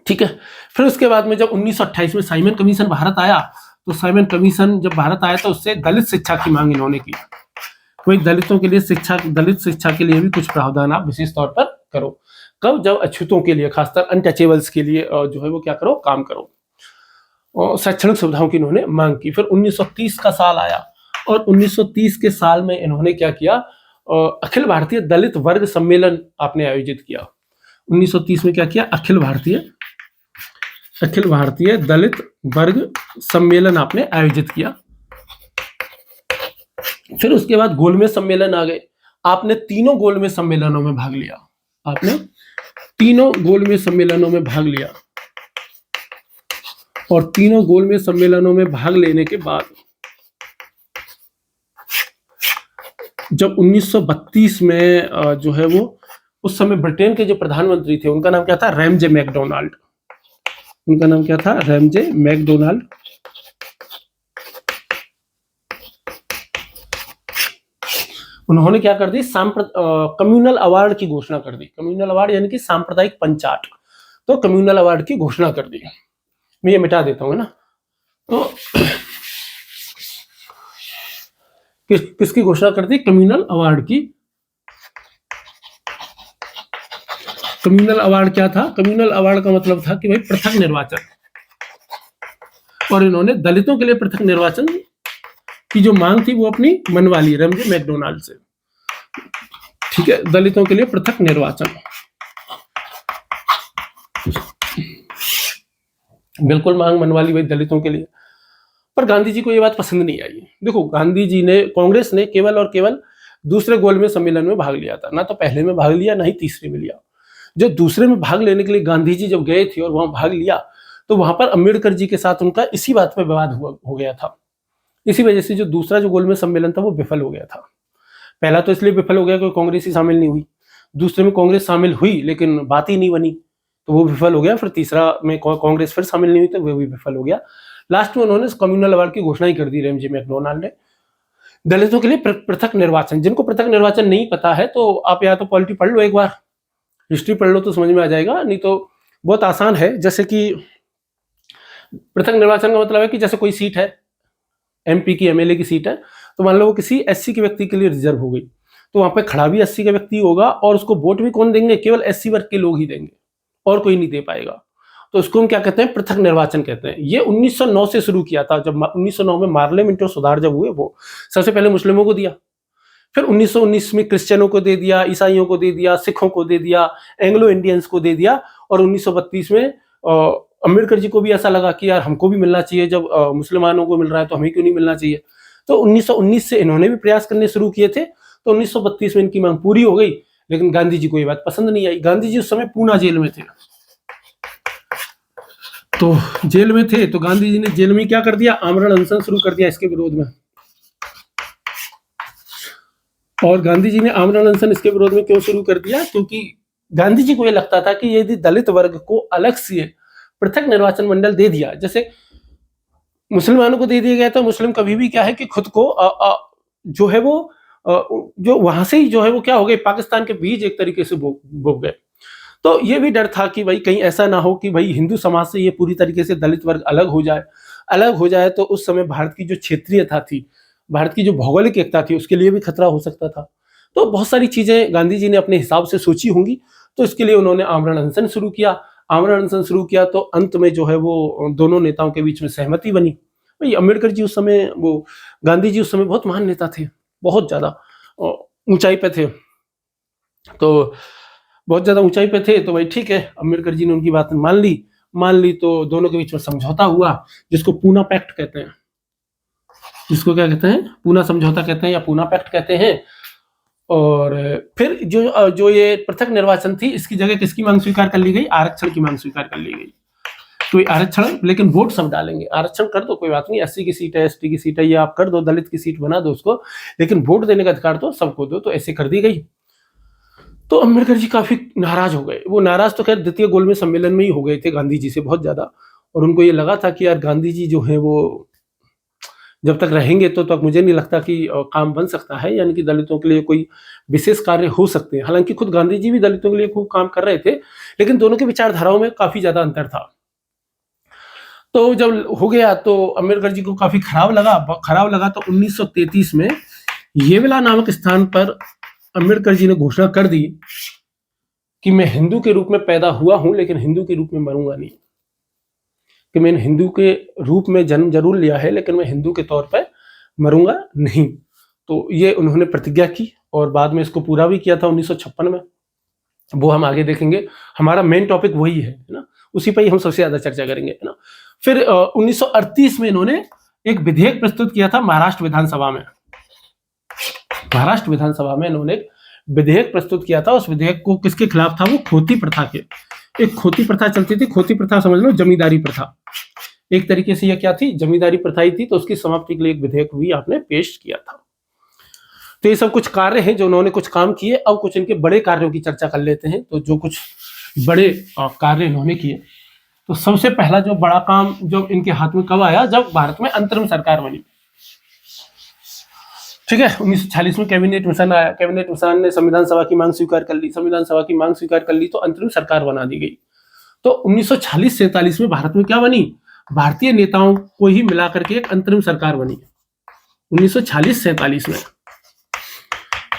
ठीक है, फिर उसके बाद में जब 1928 में साइमन कमीशन भारत आया, तो साइमन कमीशन जब भारत आया तो उससे दलित शिक्षा की मांग इन्होंने की। कोई दलितों के लिए दलित शिक्षा के लिए भी कुछ प्रावधान आप विशेष तौर पर करो। कब? जब अछूतों के लिए, खासकर अनटचेबल्स के लिए जो है वो क्या करो, काम करो। और शैक्षणिक सुविधाओं की इन्होंने मांग की। फिर 1930 का साल आया और 1930 के साल में इन्होंने क्या किया, अखिल भारतीय दलित वर्ग सम्मेलन आपने आयोजित किया। 1930 में क्या किया, अखिल भारतीय दलित वर्ग सम्मेलन आपने आयोजित किया। फिर उसके बाद गोलमेज सम्मेलन आ गए। आपने तीनों गोलमेज सम्मेलनों में भाग लिया, और तीनों गोलमेज सम्मेलनों में भाग लेने के बाद जब 1932 में जो है वो, उस समय ब्रिटेन के जो प्रधानमंत्री थे उनका नाम क्या था, रैमजे मैकडोनाल्ड। उन्होंने क्या कर दी, कम्युनल अवार्ड की घोषणा कर दी। कम्युनल अवार्ड यानी कि सांप्रदायिक पंचाट। तो कम्युनल अवार्ड की घोषणा कर दी। मैं ये मिटा देता हूँ ना। तो किसकी घोषणा कर दी, कम्युनल अवार्ड की। कम्युनल अवार्ड क्या था, कम्युनल अवार्ड का मतलब था कि भाई पृथक निर्वाचन, और इन्होंने दलितों के लिए पृथक निर्वाचन की जो मांग थी वो अपनी मनवा ली रैमजे मैकडोनाल्ड से। ठीक है, दलितों के लिए पृथक निर्वाचन, बिल्कुल मांग मनवा ली भाई दलितों के लिए। पर गांधी जी को ये बात पसंद नहीं आई। देखो, गांधी जी ने, कांग्रेस ने केवल और केवल दूसरे गोलमेज सम्मेलन में भाग लिया था, ना तो पहले में भाग लिया, ना ही तीसरे में लिया। जो दूसरे में भाग लेने के लिए गांधी जी जब गए थे और वहां भाग लिया, तो वहां पर अम्बेडकर जी के साथ उनका इसी बात पर विवाद हो गया था। इसी वजह से जो दूसरा जो गोलमेज सम्मेलन था वो विफल हो गया था। पहला तो इसलिए विफल हो गया कि कांग्रेस ही शामिल नहीं हुई, दूसरे में कांग्रेस शामिल हुई लेकिन बात ही नहीं बनी, तो वो विफल हो गया। फिर तीसरा में कांग्रेस फिर शामिल नहीं हुई तो वो भी विफल हो गया। लास्ट में उन्होंने कम्युनल अवार्ड की घोषणा ही कर दी रैमजे मैकडोनाल्ड ने। दलितों के लिए पृथक निर्वाचन। जिनको पृथक निर्वाचन नहीं पता है तो आप या तो पॉलिटी पढ़ लो, एक बार हिस्ट्री पढ़ लो तो समझ में आ जाएगा, नहीं तो बहुत आसान है। जैसे कि पृथक निर्वाचन का मतलब है कि जैसे कोई सीट है, एमपी की, एमएलए की सीट है, तो मान लो वो किसी एससी के व्यक्ति के लिए रिजर्व हो गई, तो वहां पे खड़ा भी एससी का व्यक्ति होगा और उसको वोट भी कौन देंगे, केवल एससी वर्ग के लोग ही देंगे और कोई नहीं दे पाएगा। तो उसको हम क्या कहते हैं, पृथक निर्वाचन कहते हैं। ये 1909 से शुरू किया था। जब 1909 में मार्ले मिंटो सुधार जब हुए, वो सबसे पहले मुस्लिमों को दिया, फिर 1919 में क्रिश्चियनों को दे दिया, ईसाइयों को दे दिया, सिखों को दे दिया, एंग्लो इंडियंस को दे दिया, और 1932 में अम्बेडकर जी को भी ऐसा लगा कि यार हमको भी मिलना चाहिए, जब मुसलमानों को मिल रहा है तो हमें क्यों नहीं मिलना चाहिए। तो 1919 से इन्होंने भी प्रयास करने शुरू किए थे। तो 1932 में इनकी मांग पूरी हो गई, लेकिन गांधी जी को ये बात पसंद नहीं आई। गांधी जी उस समय पूना जेल में थे, तो जेल में थे तो गांधी जी ने जेल में क्या कर दिया, आमरण अनशन शुरू कर दिया इसके विरोध में। और गांधी जी ने आमरण अनशन इसके विरोध में क्यों शुरू कर दिया, क्योंकि गांधी जी को यह लगता था कि यदि दलित वर्ग को अलग से पृथक निर्वाचन मंडल दे दिया, जैसे मुसलमानों को दे दिया गया, तो मुस्लिम कभी भी क्या है कि खुद को जो है वो जो वहां से ही जो है वो क्या हो गए, पाकिस्तान के बीज एक तरीके से बो गए। तो ये भी डर था कि भाई कहीं ऐसा ना हो कि भाई हिंदू समाज से ये पूरी तरीके से दलित वर्ग अलग हो जाए तो उस समय भारत की जो क्षेत्रीयता थी, भारत की जो भौगोलिक एकता थी, उसके लिए भी खतरा हो सकता था। तो बहुत सारी चीजें गांधी जी ने अपने हिसाब से सोची होंगी, तो इसके लिए उन्होंने आमरण अनशन शुरू किया। आमरण अनशन शुरू किया तो अंत में जो है वो दोनों नेताओं के बीच में सहमति बनी। भाई अम्बेडकर जी उस समय, वो गांधी जी उस समय बहुत महान नेता थे, बहुत ज्यादा ऊंचाई पे थे, तो बहुत ज्यादा ऊंचाई पे थे। तो भाई ठीक है, अम्बेडकर जी ने उनकी बात मान ली तो दोनों के बीच में समझौता हुआ, जिसको पूना पैक्ट कहते हैं, जिसको क्या कहते हैं, पूना समझौता कहते हैं या पूना पैक्ट कहते हैं। और फिर जो ये पृथक निर्वाचन थी, इसकी जगह किसकी मांग स्वीकार कर ली गई, आरक्षण की मांग स्वीकार कर ली गई। तो आरक्षण, लेकिन वोट सब डालेंगे, आरक्षण कर दो कोई बात नहीं, एससी की सीट है, एसटी की सीट है, ये आप कर दो, दलित की सीट बना दो उसको, लेकिन वोट देने का अधिकार तो सबको दो। तो ऐसे कर दी गई। तो अम्बेडकर जी काफी नाराज हो गए। वो नाराज तो खैर द्वितीय गोलमेज सम्मेलन में ही हो गए थे गांधी जी से बहुत ज्यादा, और उनको ये लगा था कि यार गांधी जी जो है वो जब तक रहेंगे तो तक मुझे नहीं लगता कि काम बन सकता है, यानी कि दलितों के लिए कोई विशेष कार्य हो सकते हैं। हालांकि खुद गांधी जी भी दलितों के लिए खूब काम कर रहे थे, लेकिन दोनों की विचारधाराओं में काफी ज्यादा अंतर था। तो जब हो गया तो अम्बेडकर जी को काफी खराब लगा। तो 1933 में येवला नामक स्थान पर अम्बेडकर जी ने घोषणा कर दी कि मैं हिंदू के रूप में पैदा हुआ हूं, लेकिन हिंदू के रूप में मरूंगा नहीं, कि मैंने हिंदू के रूप में जन्म जरूर लिया है, लेकिन मैं हिंदू के तौर पर मरूंगा नहीं। तो ये उन्होंने प्रतिज्ञा की, और बाद में इसको पूरा भी किया था 1956 में। वो हम आगे देखेंगे, हमारा मेन टॉपिक वही है ना, उसी पर ही हम सबसे ज्यादा चर्चा करेंगे, है ना। फिर 1938 में इन्होंने एक विधेयक प्रस्तुत किया था महाराष्ट्र विधानसभा में। महाराष्ट्र विधानसभा में इन्होंने एक विधेयक प्रस्तुत किया था। उस विधेयक को किसके खिलाफ था, वो खोती प्रथा के, एक खोती प्रथा चलती थी। खोती प्रथा समझ लो जमींदारी प्रथा, एक तरीके से यह क्या थी, जमींदारी प्रथा ही थी। तो उसकी समाप्ति के लिए एक विधेयक भी आपने पेश किया था। तो ये सब कुछ कार्य हैं जो उन्होंने कुछ काम किए। अब कुछ इनके बड़े कार्यों की चर्चा कर लेते हैं। तो जो कुछ बड़े कार्य इन्होंने किए, तो सबसे पहला जो बड़ा काम जब इनके हाथ में कब आया, जब भारत में अंतरिम सरकार बनी। ठीक है, 1946 में कैबिनेट मिशन आया। कैबिनेट मिशन ने संविधान सभा की मांग स्वीकार कर ली। संविधान सभा की मांग स्वीकार कर ली तो अंतरिम सरकार बना दी गई। तो 1946-47 में भारत में क्या बनी, भारतीय नेताओं को ही मिलाकर के एक अंतरिम सरकार बनी। 1946-47 में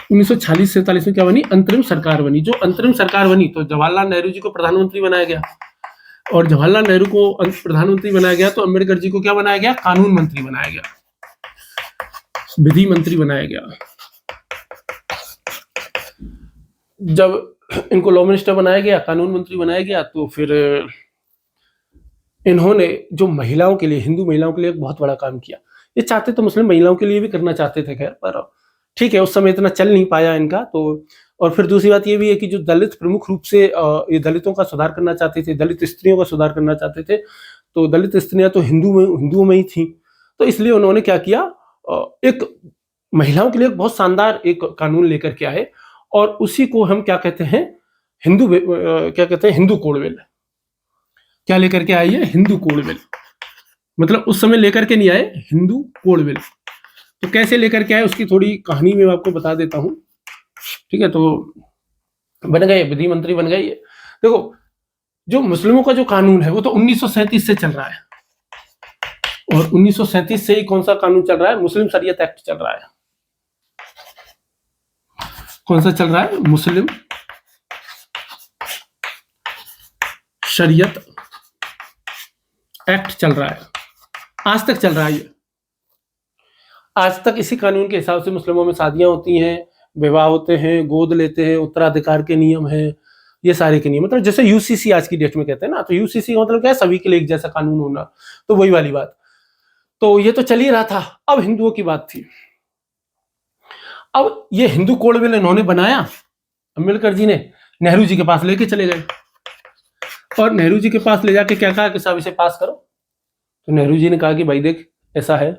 1946-47 में क्या बनी, अंतरिम सरकार बनी। जो अंतरिम सरकार बनी तो जवाहरलाल नेहरू जी को प्रधानमंत्री बनाया गया, और जवाहरलाल नेहरू को प्रधानमंत्री बनाया गया तो अम्बेडकर जी को क्या बनाया गया, कानून मंत्री बनाया गया, विधि मंत्री बनाया गया। जब इनको लॉ मिनिस्टर बनाया गया, कानून मंत्री बनाया गया, तो फिर इन्होंने जो महिलाओं के लिए, हिंदू महिलाओं के लिए एक बहुत बड़ा काम किया। ये चाहते तो मुस्लिम महिलाओं के लिए भी करना चाहते थे खैर, पर ठीक है उस समय इतना चल नहीं पाया इनका। तो और फिर दूसरी बात ये भी है कि जो दलित प्रमुख रूप से ये दलितों का सुधार करना चाहते थे, दलित स्त्रियों का सुधार करना चाहते थे, तो दलित स्त्रियां तो हिंदुओं में ही थी। तो इसलिए उन्होंने क्या किया, एक महिलाओं के लिए बहुत शानदार एक कानून लेकर के आए, और उसी को हम क्या कहते हैं, हिंदू कोड बिल। क्या लेकर के आई है, हिंदू कोड बिल। मतलब उस समय लेकर के नहीं आए, हिंदू कोड बिल। तो कैसे लेकर के आए उसकी थोड़ी कहानी मैं आपको बता देता हूं। ठीक है, तो बन गए, विधि मंत्री बन गए। देखो जो मुस्लिमों का जो कानून है वो तो 1937 से चल रहा है, और 1937 से ही कौन सा कानून चल रहा है, मुस्लिम शरीयत एक्ट चल रहा है। कौन सा चल रहा है, मुस्लिम शरीयत एक्ट चल रहा है, आज तक चल रहा है ये। आज तक इसी कानून के हिसाब से मुस्लिमों में शादियां होती हैं, विवाह होते हैं, गोद लेते हैं, उत्तराधिकार के नियम हैं, ये सारे के नियम। मतलब जैसे यूसीसी आज की डेट में कहते हैं ना, तो यूसीसी का मतलब क्या है, सभी के लिए एक जैसा कानून होना, तो वही वाली बात। तो ये तो चल ही रहा था। अब हिंदुओं की बात थी। अब ये हिंदू कोड बिल इन्होंने बनाया, अम्बेडकर जी ने नेहरू जी के पास लेके चले गए, और नेहरू जी के पास ले जाके क्या कहा कि साहब इसे पास करो। तो नेहरू जी ने कहा कि भाई देख ऐसा है,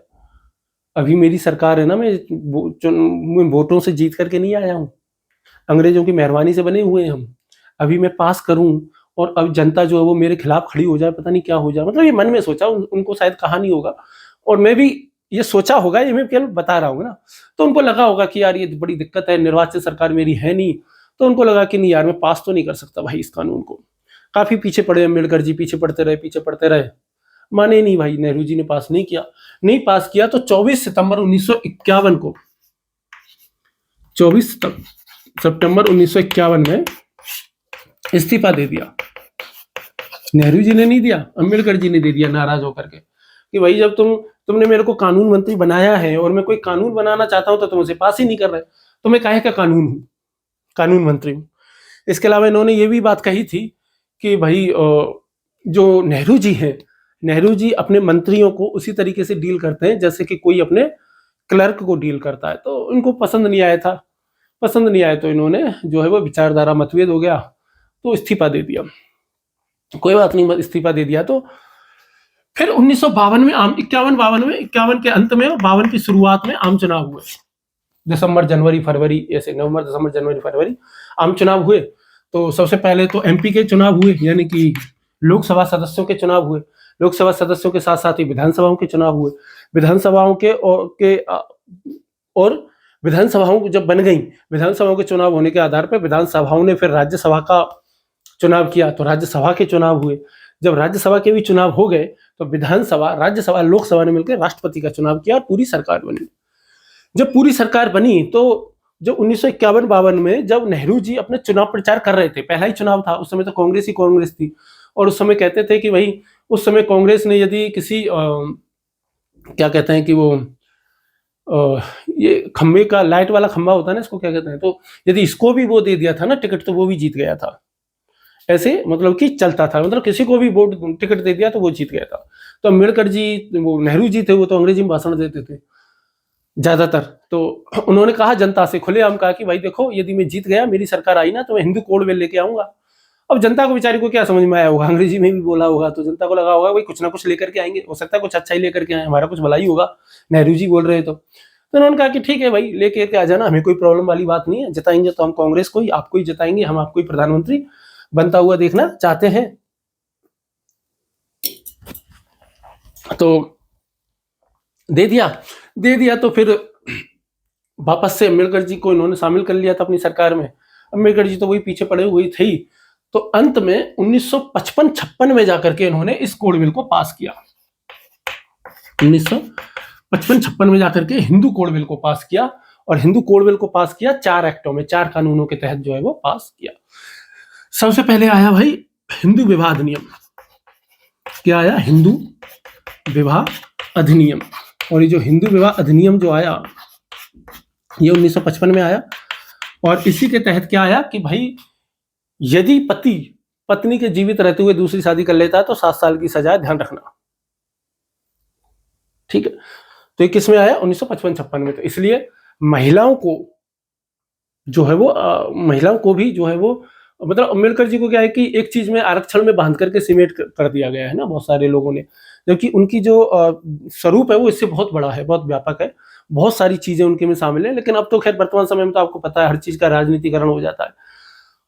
अभी मेरी सरकार है ना, मैं वोटों से जीत करके नहीं आया हूं, अंग्रेजों की मेहरबानी से बने हुए हैं हम। अभी मैं पास करूं और अब जनता जो है वो मेरे खिलाफ खड़ी हो जाए, पता नहीं क्या हो जाए। मतलब ये मन में सोचा, उनको शायद कहा नहीं होगा, और मैं भी ये सोचा होगा, ये मैं केवल बता रहा हूँ ना। तो उनको लगा होगा कि यार ये बड़ी दिक्कत है, निर्वाचित सरकार मेरी है नहीं, तो उनको लगा कि नहीं यार मैं पास तो नहीं कर सकता भाई इस कानून को। काफी पीछे पड़े अम्बेडकर जी, पीछे पड़ते रहे, माने नहीं भाई, नेहरू जी ने पास नहीं किया। तो 24 सितंबर 1951 को, 24 सितंबर 1951 में इस्तीफा दे दिया। नेहरू जी ने नहीं दिया, अम्बेडकर जी ने दे दिया नाराज होकर के कि भाई जब तुमने मेरे को कानून मंत्री बनाया है और मैं कोई कानून बनाना चाहता हूं तो तुम उसे पास ही नहीं कर रहे, तो मैं काहे का कानून मंत्री हूं। इसके अलावा इन्होंने ये भी बात कही थी कि भाई जो नेहरू जी हैं, नेहरू जी अपने मंत्रियों को उसी तरीके से डील करते हैं जैसे कि कोई अपने क्लर्क को डील करता है। तो इनको पसंद नहीं आया था, पसंद नहीं आया तो इन्होंने जो है वो विचारधारा मतभेद हो गया तो इस्तीफा दे दिया। कोई बात नहीं, इस्तीफा दे दिया। तो फिर 1952 में इक्यावन के अंत में और 52 की शुरुआत में आम चुनाव हुए। दिसंबर जनवरी फरवरी, ऐसे नवंबर दिसंबर जनवरी फरवरी आम चुनाव हुए। तो सबसे पहले तो एमपी के चुनाव हुए, यानी कि लोकसभा सदस्यों के चुनाव हुए। लोकसभा सदस्यों के साथ साथ ही विधानसभाओं के चुनाव हुए। विधानसभाओं और विधानसभाओं जब बन गई, विधानसभाओं के चुनाव होने के आधार पर विधानसभाओं ने फिर राज्यसभा का चुनाव किया, तो राज्यसभा के चुनाव हुए। जब राज्यसभा के भी चुनाव हो गए तो विधानसभा, राज्यसभा, लोकसभा ने मिलकर राष्ट्रपति का चुनाव किया और पूरी सरकार बनी। जब पूरी सरकार बनी तो जब 1951-52 में जब नेहरू जी अपने चुनाव प्रचार कर रहे थे, पहला ही चुनाव था, उस समय तो कांग्रेस ही कांग्रेस थी, और उस समय कहते थे कि भाई उस समय कांग्रेस ने यदि किसी क्या कहते हैं कि वो ये खंबे का लाइट वाला खंबा होता है ना, इसको क्या कहते हैं, तो यदि इसको भी वो दे दिया था ना टिकट तो वो भी जीत गया था। ऐसे मतलब कि चलता था, मतलब किसी को भी वोट टिकट दे दिया तो वो जीत गया था। तो अम्बेडकर जी, वो नेहरू जी थे, वो तो अंग्रेजी में भाषण देते थे ज्यादातर। तो उन्होंने कहा जनता से, खुलेआम कहा कि भाई देखो यदि मैं जीत गया, मेरी सरकार आई ना, तो मैं हिंदू कोड बिल लेके आऊंगा। अब जनता को बेचारी को क्या समझ में आया होगा, अंग्रेजी में भी बोला होगा तो जनता को लगा होगा भाई कुछ ना कुछ लेकर के आएंगे, हो सकता है कुछ अच्छा ही लेकर के आए, हमारा कुछ भलाई होगा, नेहरू जी बोल रहे तो उन्होंने कहा कि ठीक है भाई लेके आ जाना, हमें कोई प्रॉब्लम वाली बात नहीं है, जिताएंगे तो हम कांग्रेस को ही, आपको ही जिताएंगे, हम आपको ही प्रधानमंत्री बनता हुआ देखना चाहते हैं। तो दे दिया तो फिर वापस से अम्बेडकर जी को इन्होंने शामिल कर लिया था अपनी सरकार में। अम्बेडकर जी तो वही पीछे पड़े हुए थे ही। तो अंत में 1955-56 में जाकर के इन्होंने इस कोड बिल को पास किया। 1955-56 में जाकर के हिंदू कोड बिल को पास किया, और हिंदू कोड बिल को पास किया 4 एक्टों में, 4 कानूनों के तहत जो है वो पास किया। सबसे पहले आया भाई हिंदू विवाह अधिनियम। क्या आया? हिंदू विवाह अधिनियम। और ये जो हिंदू विवाह अधिनियम जो आया ये 1955 में आया, और इसी के तहत क्या आया कि भाई यदि पति पत्नी के जीवित रहते हुए दूसरी शादी कर लेता है तो 7 साल की सजा, ध्यान रखना, ठीक है। तो ये किस में आया? 1955-56 में। तो इसलिए महिलाओं को जो है वो महिलाओं को भी जो है वो, मतलब अम्बेडकर जी को क्या है कि एक चीज में आरक्षण में बांध करके सीमेंट कर दिया गया है ना बहुत सारे लोगों ने, जबकि उनकी जो स्वरूप है वो इससे बहुत बड़ा है, बहुत व्यापक है, बहुत सारी चीजें उनके में शामिल है। लेकिन अब तो खैर वर्तमान समय में तो आपको पता है हर चीज का राजनीतिकरण हो जाता है।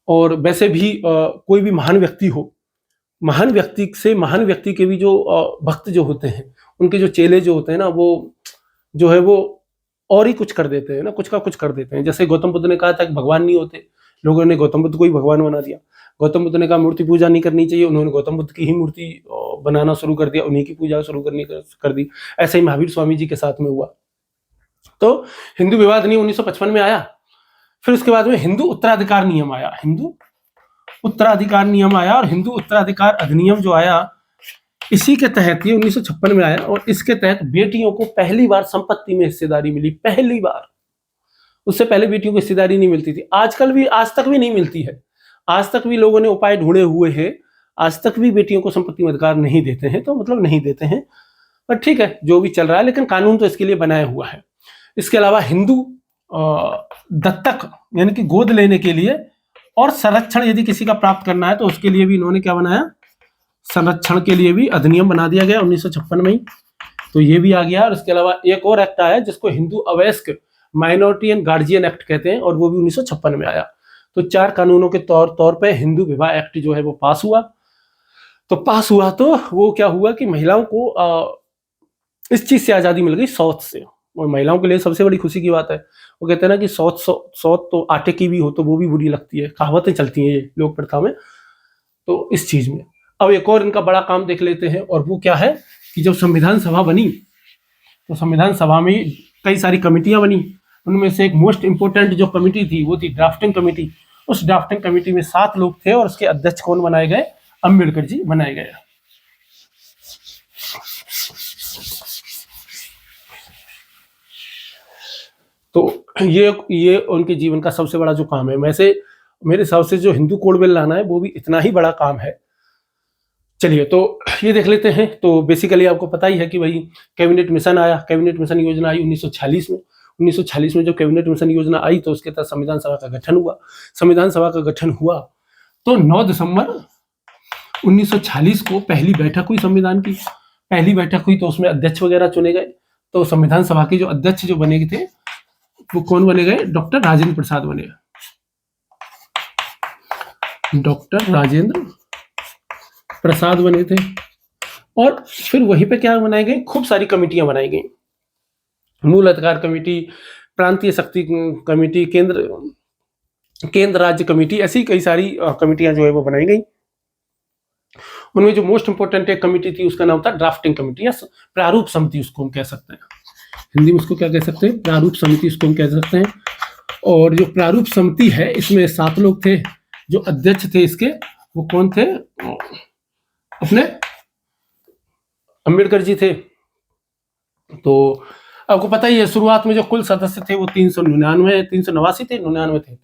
और वैसे भी कोई भी महान व्यक्ति हो, महान व्यक्ति के भी जो भक्त जो होते हैं, उनके जो चेले जो होते हैं ना, वो जो है वो और ही कुछ कर देते हैं ना, कुछ का कुछ कर देते हैं। जैसे गौतम बुद्ध ने कहा था कि भगवान नहीं होते, लोगों ने गौतम बुद्ध को ही भगवान बना दिया। गौतम बुद्ध ने कहा मूर्ति पूजा नहीं करनी चाहिए, उन्होंने गौतम बुद्ध की ही मूर्ति बनाना शुरू कर दिया, उन्हीं की पूजा शुरू कर दी। ऐसे ही महावीर स्वामी जी के साथ में हुआ। तो हिंदू विवाह अधिनियम 1955 में आया। फिर उसके बाद में हिंदू उत्तराधिकार नियम आया। हिंदू उत्तराधिकार नियम आया, और हिंदू उत्तराधिकार अधिनियम जो आया इसी के तहत, ये 1956 में आया, और इसके तहत बेटियों को पहली बार संपत्ति में हिस्सेदारी मिली, पहली बार। उससे पहले बेटियों को हिस्सेदारी नहीं मिलती थी, आजकल भी, आज तक भी नहीं मिलती है। आज तक भी लोगों ने उपाय ढूंढे हुए हैं, आज तक भी बेटियों को संपत्ति में अधिकार नहीं देते हैं। तो मतलब नहीं देते हैं, पर ठीक है जो भी चल रहा है, लेकिन कानून तो इसके लिए बनाया हुआ है। इसके अलावा हिंदू दत्तक यानी कि गोद लेने के लिए और संरक्षण यदि किसी का प्राप्त करना है तो उसके लिए भी इन्होंने क्या बनाया? संरक्षण के लिए भी अधिनियम बना दिया गया 1956 में ही। तो ये भी आ गया। और इसके अलावा एक और एक्ट आया जिसको हिंदू अवयस्क माइनॉरिटी एंड गार्जियन एक्ट कहते हैं, और वो भी 1956 में आया। तो 4 कानूनों के तौर पे हिंदू विवाह एक्ट जो है वो पास हुआ। तो वो क्या हुआ कि महिलाओं को इस चीज से आजादी मिल गई, शौच से। और महिलाओं के लिए सबसे बड़ी खुशी की बात है, वो कहते हैं ना कि शौच तो आटे की भी हो तो वो भी बुरी लगती है, कहावतें चलती हैं ये लोक प्रथा में। तो इस चीज में अब एक और इनका बड़ा काम देख लेते हैं, और वो क्या है कि जब संविधान सभा बनी तो संविधान सभा में कई सारी कमिटियां बनी। उनमें से एक मोस्ट इंपोर्टेंट जो कमिटी थी वो थी ड्राफ्टिंग कमिटी। उस ड्राफ्टिंग कमिटी में 7 लोग थे, और उसके अध्यक्ष कौन बनाए गए? अम्बेडकर जी बनाए गए। तो ये उनके जीवन का सबसे बड़ा जो काम है। वैसे मेरे हिसाब से जो हिंदू कोड बिल लाना है वो भी इतना ही बड़ा काम है। चलिए तो ये देख लेते हैं। तो बेसिकली आपको पता ही है कि भाई कैबिनेट मिशन आया, कैबिनेट मिशन योजना आई 1946 में। 1946 में जब कैबिनेट मिशन योजना आई तो उसके तहत संविधान सभा का गठन हुआ। संविधान सभा का गठन हुआ तो 9 दिसंबर 1946 को पहली बैठक हुई संविधान की। पहली बैठक हुई तो उसमें अध्यक्ष वगैरह चुने गए। तो संविधान सभा के जो अध्यक्ष जो बने थे वो कौन बने गए? डॉक्टर राजेंद्र प्रसाद बने। डॉक्टर राजेंद्र प्रसाद बने थे। और फिर वहीं पे क्या बनाई गई? खूब सारी कमेटियां बनाई गई। मूल अधिकार कमेटी, प्रांतीय शक्ति कमेटी, केंद्र राज्य कमेटी, ऐसी कई सारी कमेटियां जो है वो बनाई गई। उनमें जो मोस्ट इंपोर्टेंट एक कमेटी थी उसका नाम था ड्राफ्टिंग कमेटी या प्रारूप समिति, उसको हम कह सकते हैं। हिंदी में उसको क्या कह सकते हैं? प्रारूप समिति उसको हम कह सकते हैं। और जो प्रारूप समिति है इसमें 7 लोग थे। जो अध्यक्ष थे इसके वो कौन थे? अपने अम्बेडकर जी थे। तो आपको पता ही है शुरुआत में जो कुल सदस्य थे वो 389 389 थे, 99 थे,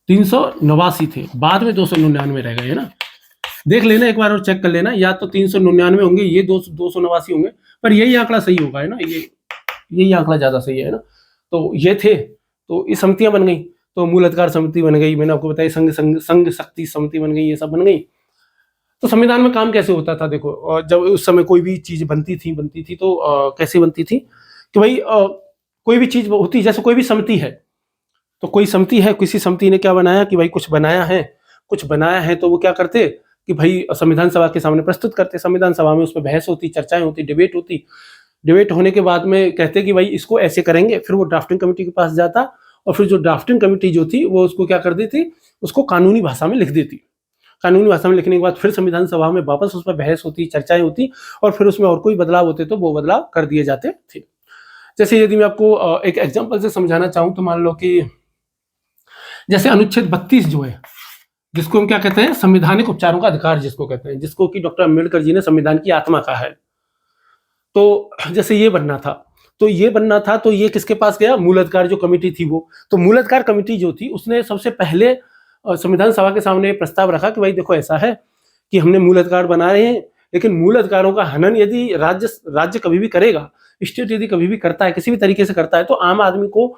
389 थे। बाद में 299 रह गए, है ना। देख लेना एक बार और चेक कर लेना, या तो 399 होंगे, ये 289 होंगे, पर यही आंकड़ा सही होगा, है ना। यही आंकड़ा ज्यादा सही है ना। तो ये थे। तो ये समितियां बन गई। तो मूल अधिकार समिति बन गई, मैंने आपको बताया, संघ शक्ति समिति बन गई, ये सब बन गई। तो संविधान में काम कैसे होता था? देखो, और जब उस समय कोई भी चीज बनती थी तो कैसे बनती थी कि भाई कोई भी चीज होती, जैसे कोई भी समिति है तो कोई समिति है, किसी समिति ने क्या बनाया कि भाई कुछ बनाया है तो वो क्या करते कि भाई संविधान सभा के सामने प्रस्तुत करते। संविधान सभा में उस पर बहस होती, चर्चाएं होती, डिबेट होती। डिबेट होने के बाद में कहते कि भाई इसको ऐसे करेंगे। फिर वो ड्राफ्टिंग कमेटी के पास जाता और फिर जो ड्राफ्टिंग कमेटी जो थी वो उसको क्या कर देती, उसको कानूनी भाषा में लिख देती। कानूनी भाषा में लिखने के बाद फिर संविधान सभा में वापस उस पर बहस होती, चर्चाएं होती, और फिर उसमें और कोई बदलाव होते तो वो बदलाव कर दिए जाते थे। जैसे यदि मैं आपको एक एग्जांपल से समझाना चाहूं तो मान लो कि जैसे अनुच्छेद 32 जो है, जिसको हम क्या कहते हैं? संवैधानिक उपचारों का अधिकार जिसको कहते हैं, जिसको कि डॉक्टर अम्बेडकर जी ने संविधान की आत्मा कहा है। तो जैसे ये बनना था तो ये किसके पास गया? मूल अधिकार जो कमेटी थी वो। तो मूल अधिकार कमेटी जो थी उसने सबसे पहले संविधान सभा के सामने प्रस्ताव रखा कि भाई देखो ऐसा है कि हमने मूल अधिकार बना रहे हैं, लेकिन मूल अधिकारों का हनन यदि राज्य कभी भी करेगा, स्टेट यदि कभी भी करता है, किसी भी तरीके से करता है, तो आम आदमी को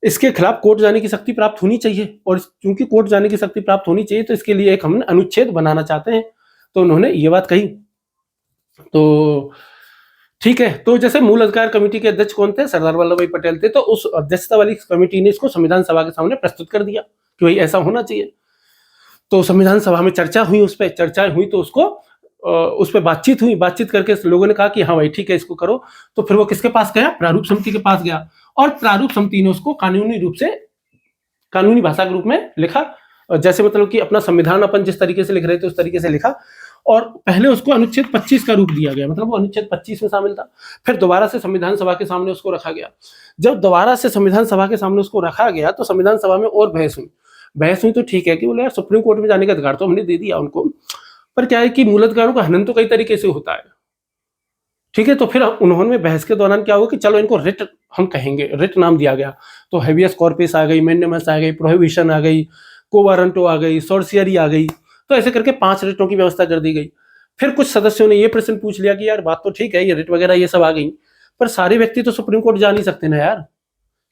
इसके खिलाफ कोर्ट जाने की शक्ति प्राप्त होनी चाहिए। और क्योंकि कोर्ट जाने की शक्ति प्राप्त होनी चाहिए तो इसके लिए एक हम अनुच्छेद बनाना चाहते हैं। तो उन्होंने ये बात कही। तो ठीक है, तो जैसे मूल अधिकार कमेटी के अध्यक्ष कौन थे? सरदार वल्लभ भाई पटेल थे। तो उस अध्यक्षता वाली कमेटी ने इसको संविधान सभा के सामने प्रस्तुत कर दिया कि भाई ऐसा होना चाहिए। तो संविधान सभा में चर्चा हुई, उस पर चर्चा हुई तो उसको उस पर बातचीत हुई। बातचीत करके लोगों ने कहा कि हाँ भाई ठीक है, इसको करो। तो फिर वो किसके पास गया? प्रारूप समिति के पास गया, और प्रारूप समिति ने उसको कानूनी रूप से, कानूनी भाषा के रूप में लिखा। जैसे मतलब कि अपना संविधान अपन जिस तरीके से लिख रहे थे उस तरीके से लिखा। और पहले उसको अनुच्छेद 25 का रूप दिया गया, मतलब वो अनुच्छेद 25 में शामिल था। फिर दोबारा से संविधान सभा के सामने उसको रखा गया। जब दोबारा से संविधान सभा के सामने उसको रखा गया तो संविधान सभा में और बहस हुई तो ठीक है कि बोले यार सुप्रीम कोर्ट में जाने का अधिकार तो हमने दे दिया उनको, पर क्या है कि मूल अधिकारों का हनन तो कई तरीके से होता है। ठीक है, तो फिर उन्होंने बहस के दौरान क्या हुआ कि चलो इनको रिट हम कहेंगे, रिट नाम दिया गया। तो हेबियस कॉर्पस आ गई, मैंडेमस आ गई, प्रोहिबिशन आ गई, कोवारंटो आ गई, सोर्सियरी आ गई। तो ऐसे करके 5 रिटों की व्यवस्था कर दी गई। फिर कुछ सदस्यों ने ये प्रश्न पूछ लिया कि यार बात तो ठीक है, ये रिट वगैरह ये सब आ गई, पर सारे व्यक्ति तो सुप्रीम कोर्ट जा नहीं सकते ना यार,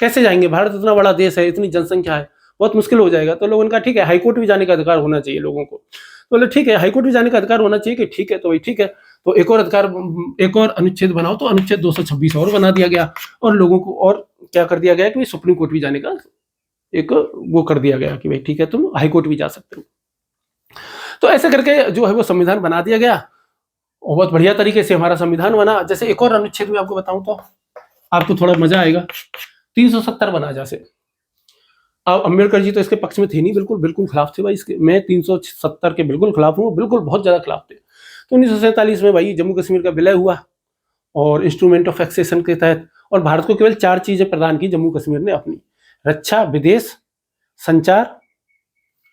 कैसे जाएंगे? भारत इतना बड़ा देश है, इतनी जनसंख्या है, बहुत मुश्किल हो जाएगा। तो लोगों ने कहा ठीक है, हाईकोर्ट भी जाने का अधिकार होना चाहिए लोगों को। तो बोले ठीक है, हाईकोर्ट भी जाने का अधिकार होना चाहिए कि ठीक है, तो भाई ठीक है, तो एक और अधिकार, एक और अनुच्छेद बनाओ। तो अनुच्छेद 226 और बना दिया गया, और लोगों को और क्या कर दिया गया कि भाई सुप्रीम कोर्ट भी जाने का एक वो कर दिया गया कि भाई ठीक है, तुम हाईकोर्ट भी जा सकते हो। तो ऐसे करके जो है वो संविधान बना दिया गया, और बहुत बढ़िया तरीके से हमारा संविधान बना। जैसे एक और अनुच्छेद में आपको बताऊं तो आपको थोड़ा मजा आएगा। 370 बना। जैसे अब अम्बेडकर जी तो इसके पक्ष में थे नहीं, बिल्कुल खिलाफ थे भाई इसके। मैं 370 के बिल्कुल खिलाफ हूँ, बिल्कुल बहुत ज्यादा खिलाफ थे। तो 1947 में भाई जम्मू कश्मीर का विलय हुआ, और इंस्ट्रूमेंट ऑफ एक्सेशन के तहत, और भारत को केवल 4 चीजें प्रदान की जम्मू कश्मीर ने अपनी। रक्षा, विदेश, संचार,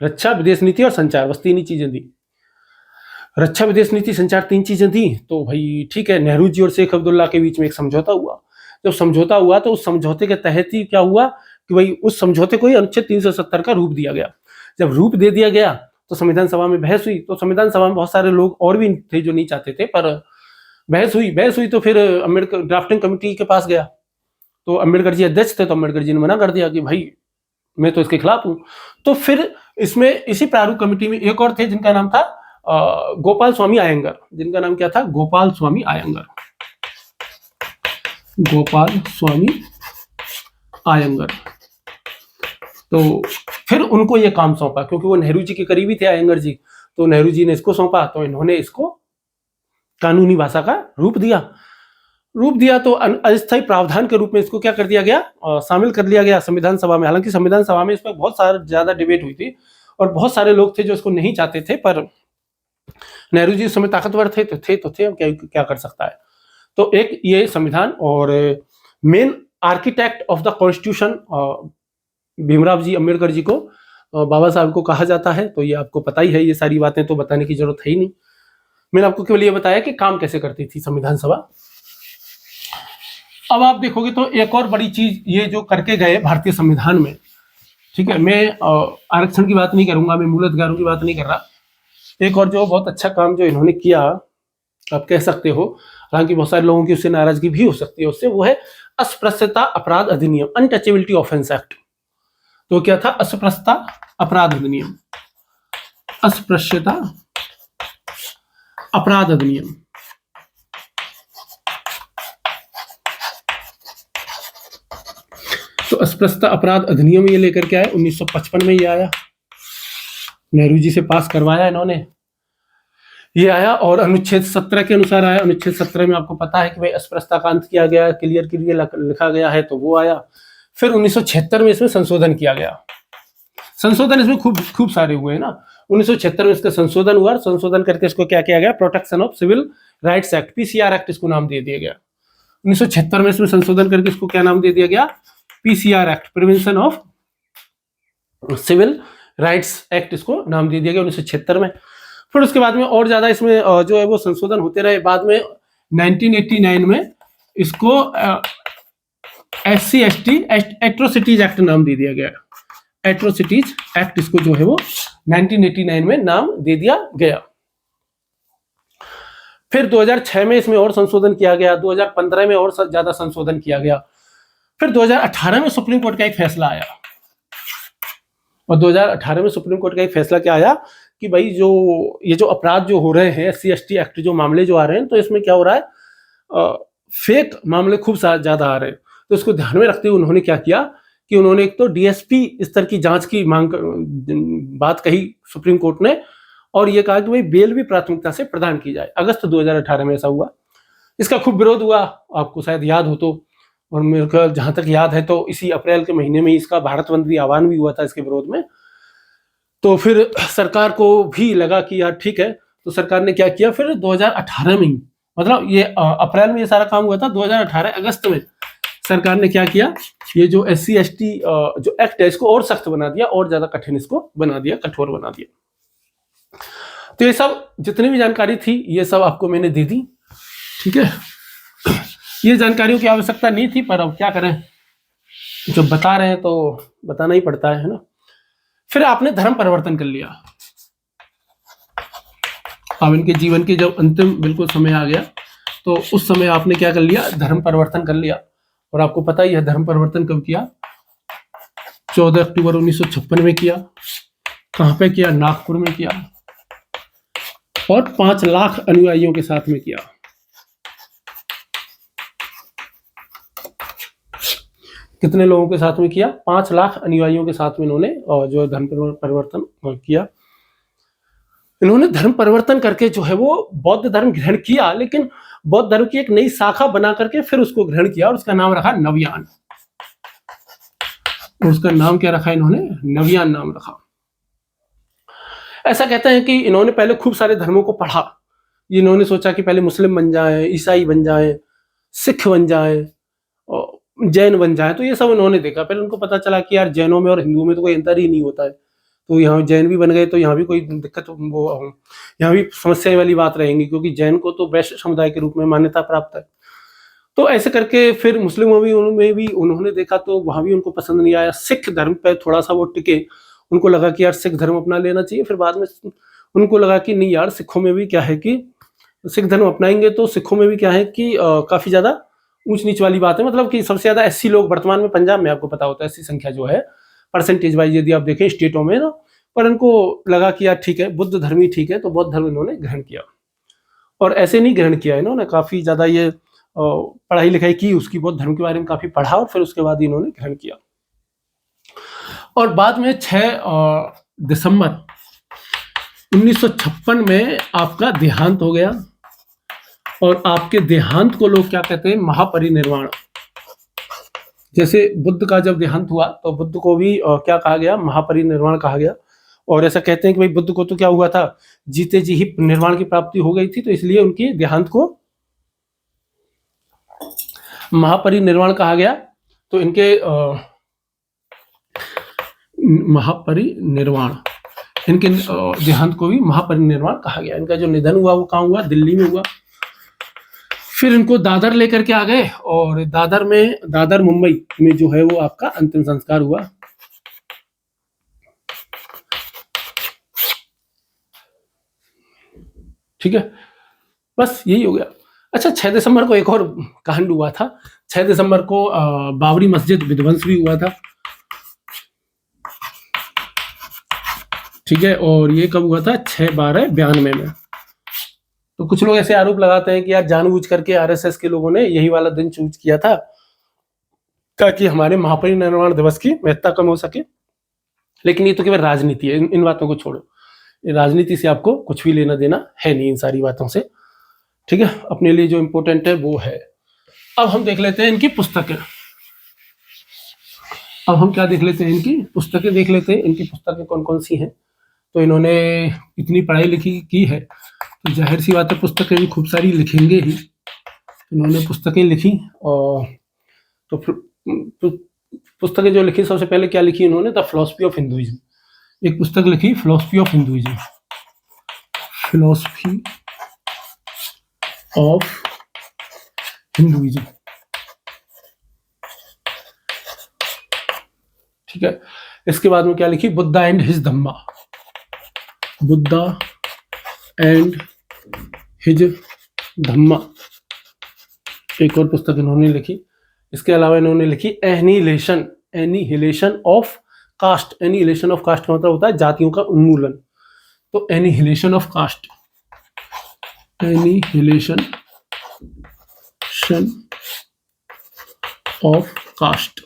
रक्षा, विदेश नीति और संचार, बस 3 ही चीजें थी। रक्षा, विदेश नीति, संचार 3 चीजें थी। तो भाई ठीक है, नेहरू जी और शेख अब्दुल्ला के बीच में एक समझौता हुआ। जब समझौता हुआ तो उस समझौते के तहत ही क्या हुआ कि भाई उस समझौते को ही अनुच्छेद 370 का रूप दिया गया। जब रूप दे दिया गया तो संविधान सभा में बहस हुई। तो संविधान सभा में बहुत सारे लोग और भी थे जो नहीं चाहते थे, पर बहस हुई तो फिर अम्बेडकर ड्राफ्टिंग कमेटी के पास गया। तो अम्बेडकर जी अध्यक्ष थे, तो अम्बेडकर जी ने मना कर दिया कि भाई मैं तो इसके खिलाफ हूं। तो फिर इसमें इसी प्रारूप कमेटी में एक और थे जिनका नाम था गोपाल स्वामी अयंगर। जिनका नाम क्या था? गोपाल स्वामी अयंगर। गोपाल स्वामी अयंगर। तो फिर उनको ये काम सौंपा, क्योंकि वो नेहरू जी के करीबी थे अयंगर जी। तो नेहरू जी ने इसको सौंपा, तो इन्होंने इसको कानूनी भाषा का रूप दिया। तो अस्थायी प्रावधान के रूप में इसको क्या कर दिया गया? शामिल कर लिया गया संविधान सभा में। हालांकि संविधान सभा में इस पर बहुत सारा ज्यादा डिबेट हुई थी और बहुत सारे लोग थे जो इसको नहीं चाहते थे, पर नेहरू जी उस समय ताकतवर थे तो थे क्या कर सकता है। तो एक ये संविधान, और main architect of the constitution Bhimrao ji Ambedkar ji को, बाबा साहब को कहा जाता है। तो ये आपको पता ही है, ये सारी बातें तो बताने की जरूरत है ही नहीं। मैंने आपको केवल ये बताया कि काम कैसे करती थी संविधान सभा। अब आप देखोगे तो एक और बड़ी चीज ये जो करके गए भारतीय संविधान में, ठीक है, मैं आरक्षण की बात नहीं करूंगा, मैं मूल अधिकारों की बात नहीं कर रहा। एक और जो बहुत अच्छा काम जो इन्होंने किया, आप कह सकते हो, हालांकि बहुत सारे लोगों की उससे नाराजगी भी हो सकती है उससे, वो है अस्पृश्यता अपराध अधिनियम, अनटचेबिलिटी ऑफेंस एक्ट। तो क्या था? अस्पृश्यता अपराध अधिनियम, अस्पृश्यता अपराध अधिनियम। तो अस्पृश्यता अपराध अधिनियम ये लेकर के आए 1955 में। ये आया, नेहरू जी से पास करवाया इन्होंने, ये आया और अनुच्छेद 17 के अनुसार आया। अनुच्छेद 17 में आपको पता है कि भाई अस्पृश्यता का अंत किया गया, क्लियर के लिए लिखा गया है, तो वो आया। फिर 1976 में इसमें संशोधन किया गया। संशोधन इसमें खूब सारे हुए हैं ना। 1976 में इसका संशोधन हुआ, संशोधन करके इसको क्या किया गया? Protection of civil rights act, PCR act इसको नाम दे दिया गया। 1976 में इसमें संशोधन करके इसको क्या नाम दे दिया गया? PCR act, prevention of civil rights act इसको नाम दे दिया गया 1976 में। फिर उसके बाद में और ज्यादा इसमें जो है वो संशोधन होते रहे। बाद में 1989 में इसको SC/ST एट्रोसिटीज एक्ट नाम दे दिया गया। एट्रोसिटीज एक्ट इसको जो है वो 1989 में नाम दे दिया गया। फिर 2006 में इसमें और संशोधन किया गया, 2015 में और ज्यादा संशोधन किया गया। फिर 2018 में सुप्रीम कोर्ट का एक फैसला आया, और 2018 में सुप्रीम कोर्ट का एक फैसला क्या आया कि भाई ये जो अपराध जो हो रहे हैं, SC/ST एक्ट जो मामले जो आ रहे हैं, तो इसमें क्या हो रहा है? फेक मामले खूब ज्यादा आ रहे हैं। तो इसको ध्यान में रखते हुए उन्होंने क्या किया कि उन्होंने एक तो DSP स्तर की जांच की बात कही सुप्रीम कोर्ट ने, और ये कहा कि भाई बेल भी प्राथमिकता से प्रदान की जाए। अगस्त 2018 में ऐसा हुआ। इसका खूब विरोध हुआ, आपको शायद याद हो तो, और मेरे को जहां तक याद है तो इसी अप्रैल के महीने में इसका भारत बंद भी आह्वान भी हुआ था इसके विरोध में। तो फिर सरकार को भी लगा कि यार ठीक है, तो सरकार ने क्या किया, फिर 2018 में, मतलब ये अप्रैल में ये सारा काम हुआ था, 2018 अगस्त में सरकार ने क्या किया, ये जो SC/ST जो एक्ट है इसको और सख्त बना दिया, और ज्यादा कठिन इसको बना दिया, कठोर बना दिया। तो ये सब जितनी भी जानकारी थी ये सब आपको मैंने दे दी, ठीक है। ये जानकारियों की आवश्यकता नहीं थी, पर अब क्या करें, जब बता रहे हैं तो बताना ही पड़ता है ना। फिर आपने धर्म परिवर्तन कर लिया। अब इनके जीवन के जब अंतिम बिल्कुल समय आ गया, तो उस समय आपने क्या कर लिया? धर्म परिवर्तन कर लिया। और आपको पता ही है धर्म परिवर्तन कब किया? 14 अक्टूबर 1956 में किया। कहां पे किया? नागपुर में किया, और 5 लाख अनुयायियों के साथ में किया। कितने लोगों के साथ में किया? 5 लाख अनुयायियों के साथ में इन्होंने जो धर्म परिवर्तन किया। इन्होंने धर्म परिवर्तन करके जो है वो बौद्ध धर्म ग्रहण किया, लेकिन बौद्ध धर्म की एक नई शाखा बना करके फिर उसको ग्रहण किया, और उसका नाम रखा नवयान। उसका नाम क्या रखा इन्होंने? नवयान नाम रखा। ऐसा कहते हैं कि इन्होंने पहले खूब सारे धर्मों को पढ़ा। इन्होंने सोचा कि पहले मुस्लिम बन जाए, ईसाई बन जाए, सिख बन जाए, जैन बन जाए। तो ये सब उन्होंने देखा। पहले उनको पता चला कि यार जैनों में और हिंदुओं में तो कोई अंतर ही नहीं होता है, तो यहाँ जैन भी बन गए तो यहाँ भी कोई दिक्कत, वो यहाँ भी समस्या वाली बात रहेंगी, क्योंकि जैन को तो वैश्य समुदाय के रूप में मान्यता प्राप्त है। तो ऐसे करके फिर मुस्लिमों में भी उन्होंने देखा, तो वहाँ भी उनको पसंद नहीं आया। सिख धर्म पे थोड़ा सा वो टिके, उनको लगा कि यार सिख धर्म अपना लेना चाहिए। फिर बाद में उनको लगा कि नहीं यार, सिखों में भी क्या है कि सिख धर्म अपनाएंगे तो सिखों में भी क्या है कि काफ़ी ज़्यादा ऊंच नीच वाली बात है। मतलब कि सबसे ज़्यादा एससी लोग वर्तमान में पंजाब में, आपको पता होता है एससी संख्या जो है परसेंटेज वाइज यदि आप देखें स्टेटों में ना, पर इनको लगा कि यार ठीक है बुद्ध धर्म ही ठीक है, तो बौद्ध धर्म इन्होंने ग्रहण किया। और ऐसे नहीं ग्रहण किया इन्होंने, काफ़ी ज़्यादा ये पढ़ाई लिखाई की उसकी, बौद्ध धर्म के बारे में काफ़ी पढ़ा और फिर उसके बाद इन्होंने ग्रहण किया। और बाद में 6 दिसंबर 1956 में आपका देहांत हो गया। और आपके देहांत को लोग क्या कहते हैं, महापरिनिर्वाण। जैसे बुद्ध का जब देहांत हुआ तो बुद्ध को भी क्या कहा गया, महापरिनिर्वाण कहा गया। और ऐसा कहते हैं कि भाई बुद्ध को तो क्या हुआ था, जीते जी ही निर्वाण की प्राप्ति हो गई थी, तो इसलिए उनके देहांत को महापरिनिर्वाण कहा गया। तो इनके महापरिनिर्वाण, इनके देहांत को भी महापरिनिर्वाण कहा गया। इनका जो निधन हुआ वो कहाँ हुआ, दिल्ली में हुआ। फिर इनको दादर लेकर के आ गए और दादर मुंबई में जो है वो आपका अंतिम संस्कार हुआ। ठीक है, बस यही हो गया। अच्छा, 6 दिसंबर को एक और कांड हुआ था। 6 दिसंबर को बाबरी मस्जिद विध्वंस भी हुआ था। ठीक है, और ये कब हुआ था, 6/12/92 में। तो कुछ लोग ऐसे आरोप लगाते हैं कि यार जानबूझ करके आरएसएस के लोगों ने यही वाला दिन चूज किया था ताकि हमारे महापरिनिर्वाण दिवस की महत्ता कम हो सके। लेकिन ये तो केवल राजनीति है, इन बातों को छोड़ो। राजनीति से आपको कुछ भी लेना देना है नहीं इन सारी बातों से। ठीक है, अपने लिए जो इम्पोर्टेंट है वो है। अब हम देख लेते हैं इनकी पुस्तकें। अब हम क्या देख लेते हैं, इनकी पुस्तकें देख लेते हैं। इनकी पुस्तकें कौन कौन सी हैं। तो इन्होंने इतनी पढ़ाई लिखी की है तो जाहिर सी बात है पुस्तकें भी खूब सारी लिखेंगे ही। इन्होंने पुस्तकें लिखी और तो पुस्तकें जो लिखी, सबसे पहले क्या लिखी इन्होंने, द फिलॉसफी ऑफ हिंदुइज्म। एक पुस्तक लिखी philosophy of Hinduism, philosophy of Hinduism. ठीक है, इसके बाद में क्या लिखी, Buddha and his Dhamma, Buddha and his Dhamma, एक और पुस्तक इन्होंने लिखी। इसके अलावा इन्होंने लिखी annihilation of caste. Annihilation of caste का मतलब होता है जातियों का उन्मूलन। तो annihilation of caste, annihilation of caste,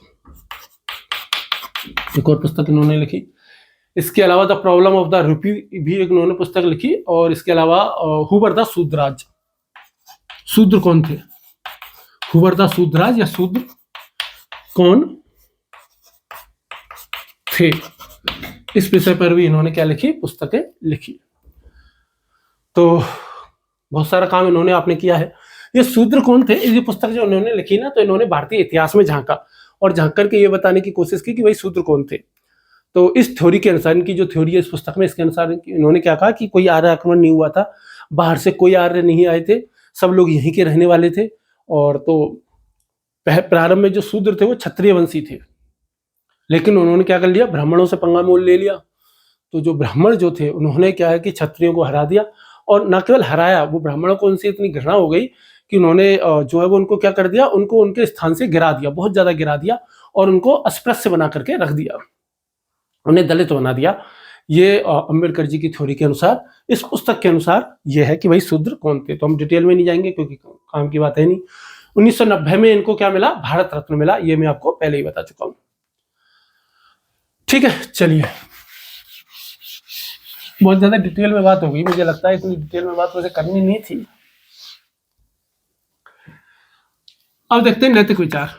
एक और पुस्तक इन्होंने लिखी। इसके अलावा the problem of the rupee भी एक इन्होंने पुस्तक लिखी। और इसके अलावा हु वर द शूद्राज, शूद्र कौन थे, हु वर द शूद्राज या शूद्र कौन थे, इस विषय पर भी इन्होंने क्या लिखी, पुस्तकें लिखी। तो बहुत सारा काम इन्होंने आपने किया है। ये शूद्र कौन थे, ये पुस्तक जो इन्होंने लिखी ना, तो इन्होंने भारतीय इतिहास में झांका और झांक करके ये बताने की कोशिश की कि भाई शूद्र कौन थे। तो इस थ्योरी के अनुसार, इनकी जो थ्योरी है इस पुस्तक में, इसके अनुसार इन्होंने क्या कहा कि कोई आर्य आक्रमण नहीं हुआ था, बाहर से कोई आर्य नहीं आए थे, सब लोग यहीं के रहने वाले थे। और तो प्रारंभ में जो शूद्र थे वो क्षत्रिय वंशी थे, लेकिन उन्होंने क्या कर लिया, ब्राह्मणों से पंगा मोल ले लिया। तो जो ब्राह्मण जो थे उन्होंने क्या है कि क्षत्रियों को हरा दिया। और न केवल हराया, वो ब्राह्मणों को उनसे इतनी घृणा हो गई कि उन्होंने जो है वो उनको क्या कर दिया, उनको उनके स्थान से गिरा दिया, बहुत ज्यादा गिरा दिया और उनको अस्पृश्य बना करके रख दिया, उन्हें दलित बना दिया। ये अंबेडकर जी की थ्योरी के अनुसार, इस पुस्तक के अनुसार ये है कि भाई शूद्र कौन थे। तो हम डिटेल में नहीं जाएंगे क्योंकि काम की बात है नहीं। 1990 में इनको क्या मिला, भारत रत्न मिला, ये मैं आपको पहले ही बता चुका हूं। ठीक है, चलिए, बहुत ज्यादा डिटेल में बात हो गई, मुझे लगता है इतनी डिटेल में बात मुझे करनी नहीं थी। अब देखते हैं नैतिक विचार।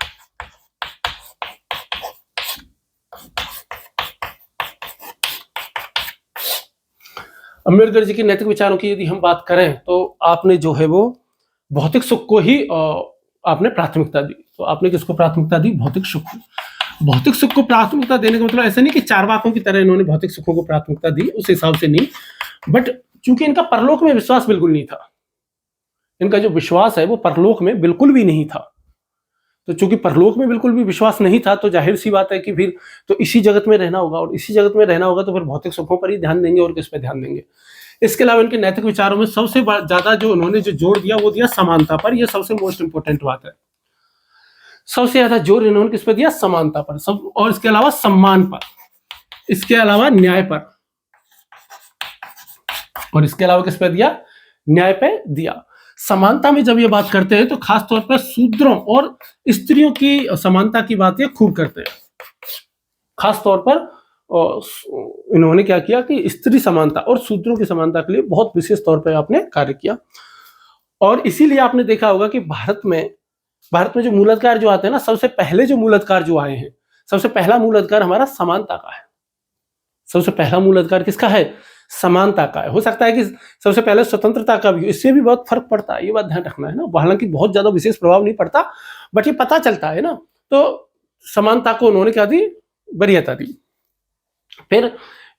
अम्बेडकर जी के नैतिक विचारों की यदि हम बात करें तो आपने जो है वो भौतिक सुख को ही आपने प्राथमिकता दी। तो आपने किसको प्राथमिकता दी? भौतिक सुख को। भौतिक सुख को प्राथमिकता देने का मतलब ऐसा नहीं कि चारवाकों की तरह इन्होंने भौतिक सुखों को प्राथमिकता दी, उस हिसाब से नहीं, बट चूंकि इनका परलोक में विश्वास बिल्कुल नहीं था, इनका जो विश्वास है वो परलोक में बिल्कुल भी नहीं था। तो चूंकि परलोक में बिल्कुल भी विश्वास नहीं था, तो जाहिर सी बात है कि फिर तो इसी जगत में रहना होगा, और इसी जगत में रहना होगा तो फिर भौतिक सुखों पर ही ध्यान देंगे और किस पे ध्यान देंगे। इसके अलावा इनके नैतिक विचारों में सबसे ज्यादा जो उन्होंने जो जोर दिया वो दिया समानता पर। यह सबसे मोस्ट इंपोर्टेंट बात है। सबसे ज्यादा जोर इन्होंने किस पे दिया? समानता पर। सब, और इसके अलावा सम्मान पर, इसके अलावा न्याय पर, और इसके अलावा किस पे दिया? न्याय पे दिया। समानता में जब ये बात करते हैं तो खास तौर पर शूद्रों और स्त्रियों की समानता की बात ये खूब करते हैं। खास तौर पर इन्होंने क्या किया कि स्त्री समानता और शूद्रों की समानता के लिए बहुत विशेष तौर पर आपने कार्य किया। और इसीलिए आपने देखा होगा कि भारत में जो मूलाधिकार जो आते हैं ना, सबसे पहले जो मूलाधिकार जो आए हैं, सबसे पहला मूलाधिकार हमारा समानता का है। सबसे पहला मूलाधिकार किसका है? समानता का है। हो सकता है कि सबसे पहले स्वतंत्रता का भी, इससे भी बहुत फर्क पड़ता है, ये बात ध्यान रखना है ना। हालांकि बहुत ज्यादा विशेष प्रभाव नहीं पड़ता, बट ये पता चलता है ना। तो समानता को उन्होंने क्या दी? वरीयता दी। फिर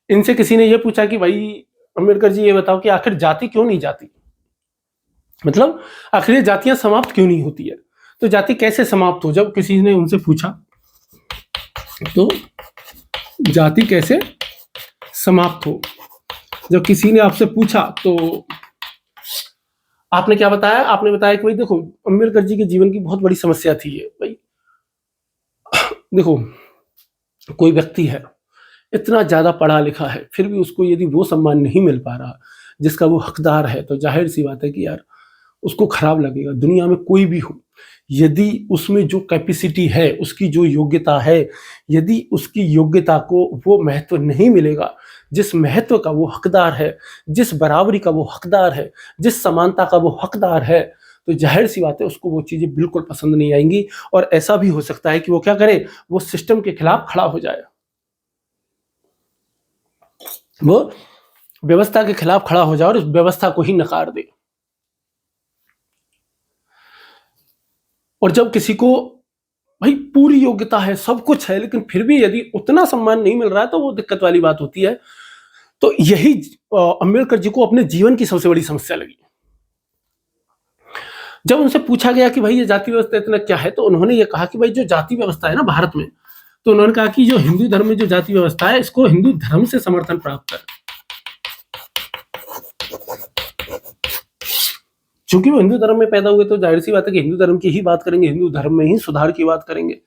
इनसे किसी ने ये पूछा कि भाई अम्बेडकर जी ये बताओ कि आखिर जाति क्यों नहीं जाती, मतलब आखिर ये जातियां समाप्त क्यों नहीं होती है? तो जाति कैसे समाप्त हो? जब किसी ने उनसे पूछा तो जाति कैसे समाप्त हो, जब किसी ने आपसे पूछा तो आपने क्या बताया? आपने बताया कि भाई देखो, अम्बेडकर जी के जीवन की बहुत बड़ी समस्या थी ये। भाई देखो, कोई व्यक्ति है इतना ज्यादा पढ़ा लिखा है, फिर भी उसको यदि वो सम्मान नहीं मिल पा रहा जिसका वो हकदार है, तो जाहिर सी बात है कि यार उसको खराब लगेगा। दुनिया में कोई भी हो, यदि उसमें जो कैपेसिटी है, उसकी जो योग्यता है, यदि उसकी योग्यता को वो महत्व नहीं मिलेगा, जिस महत्व का वो हकदार है, जिस बराबरी का वो हकदार है, जिस समानता का वो हकदार है, तो जाहिर सी बात है उसको वो चीजें बिल्कुल पसंद नहीं आएंगी। और ऐसा भी हो सकता है कि वो क्या करे? वो सिस्टम के खिलाफ खड़ा हो जाए, वो व्यवस्था के खिलाफ खड़ा हो जाए और उस व्यवस्था को ही नकार दे। और जब किसी को भाई पूरी योग्यता है, सब कुछ है, लेकिन फिर भी यदि उतना सम्मान नहीं मिल रहा है, तो वो दिक्कत वाली बात होती है। तो यही अम्बेडकर जी को अपने जीवन की सबसे बड़ी समस्या लगी। जब उनसे पूछा गया कि भाई ये जाति व्यवस्था इतना क्या है, तो उन्होंने ये कहा कि भाई जो जाति व्यवस्था है ना भारत में, तो उन्होंने कहा कि जो हिंदू धर्म में जो जाति व्यवस्था है, इसको हिंदू धर्म से समर्थन प्राप्त है। चूंकि वो हिंदू धर्म में पैदा हुए, तो जाहिर सी बात है कि हिंदू धर्म की ही बात करेंगे, हिंदू धर्म में ही सुधार की बात करेंगे।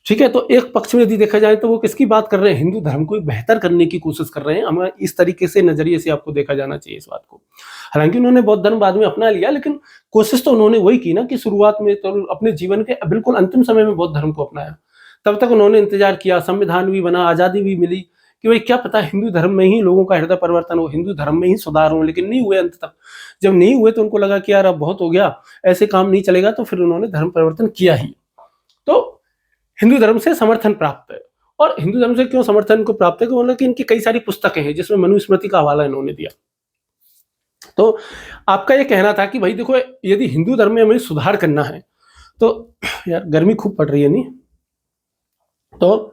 ठीक है, तो एक पक्ष में यदि देखा जाए तो वो किसकी बात कर रहे हैं? हिंदू धर्म को बेहतर करने की कोशिश कर रहे हैं। हमें इस तरीके से, नजरिए से आपको देखा जाना चाहिए इस बात को। हालांकि उन्होंने बौद्ध धर्म बाद में अपना लिया, लेकिन कोशिश तो उन्होंने वही की ना कि शुरुआत में तो अपने जीवन के बिल्कुल अंतिम समय में बौद्ध धर्म को अपनाया। तब तक उन्होंने इंतजार किया, संविधान भी बना, आजादी भी मिली, कि भाई क्या पता हिंदू धर्म में ही लोगों का हृदय परिवर्तन हो, हिंदू धर्म में ही सुधार हो, लेकिन नहीं हुए अंत तक। जब नहीं हुए तो उनको लगा कि यार अब बहुत हो गया, ऐसे काम नहीं चलेगा, तो फिर उन्होंने धर्म परिवर्तन किया ही। तो हिंदू धर्म से समर्थन प्राप्त है। और हिंदू धर्म से क्यों समर्थन को प्राप्त है? मतलब कि इनकी कई सारी पुस्तकें हैं जिसमें मनुस्मृति का हवाला इन्होंने दिया। तो आपका ये कहना था कि भाई देखो, यदि हिंदू धर्म में हमें सुधार करना है, तो यार गर्मी खूब पड़ रही है नहीं, तो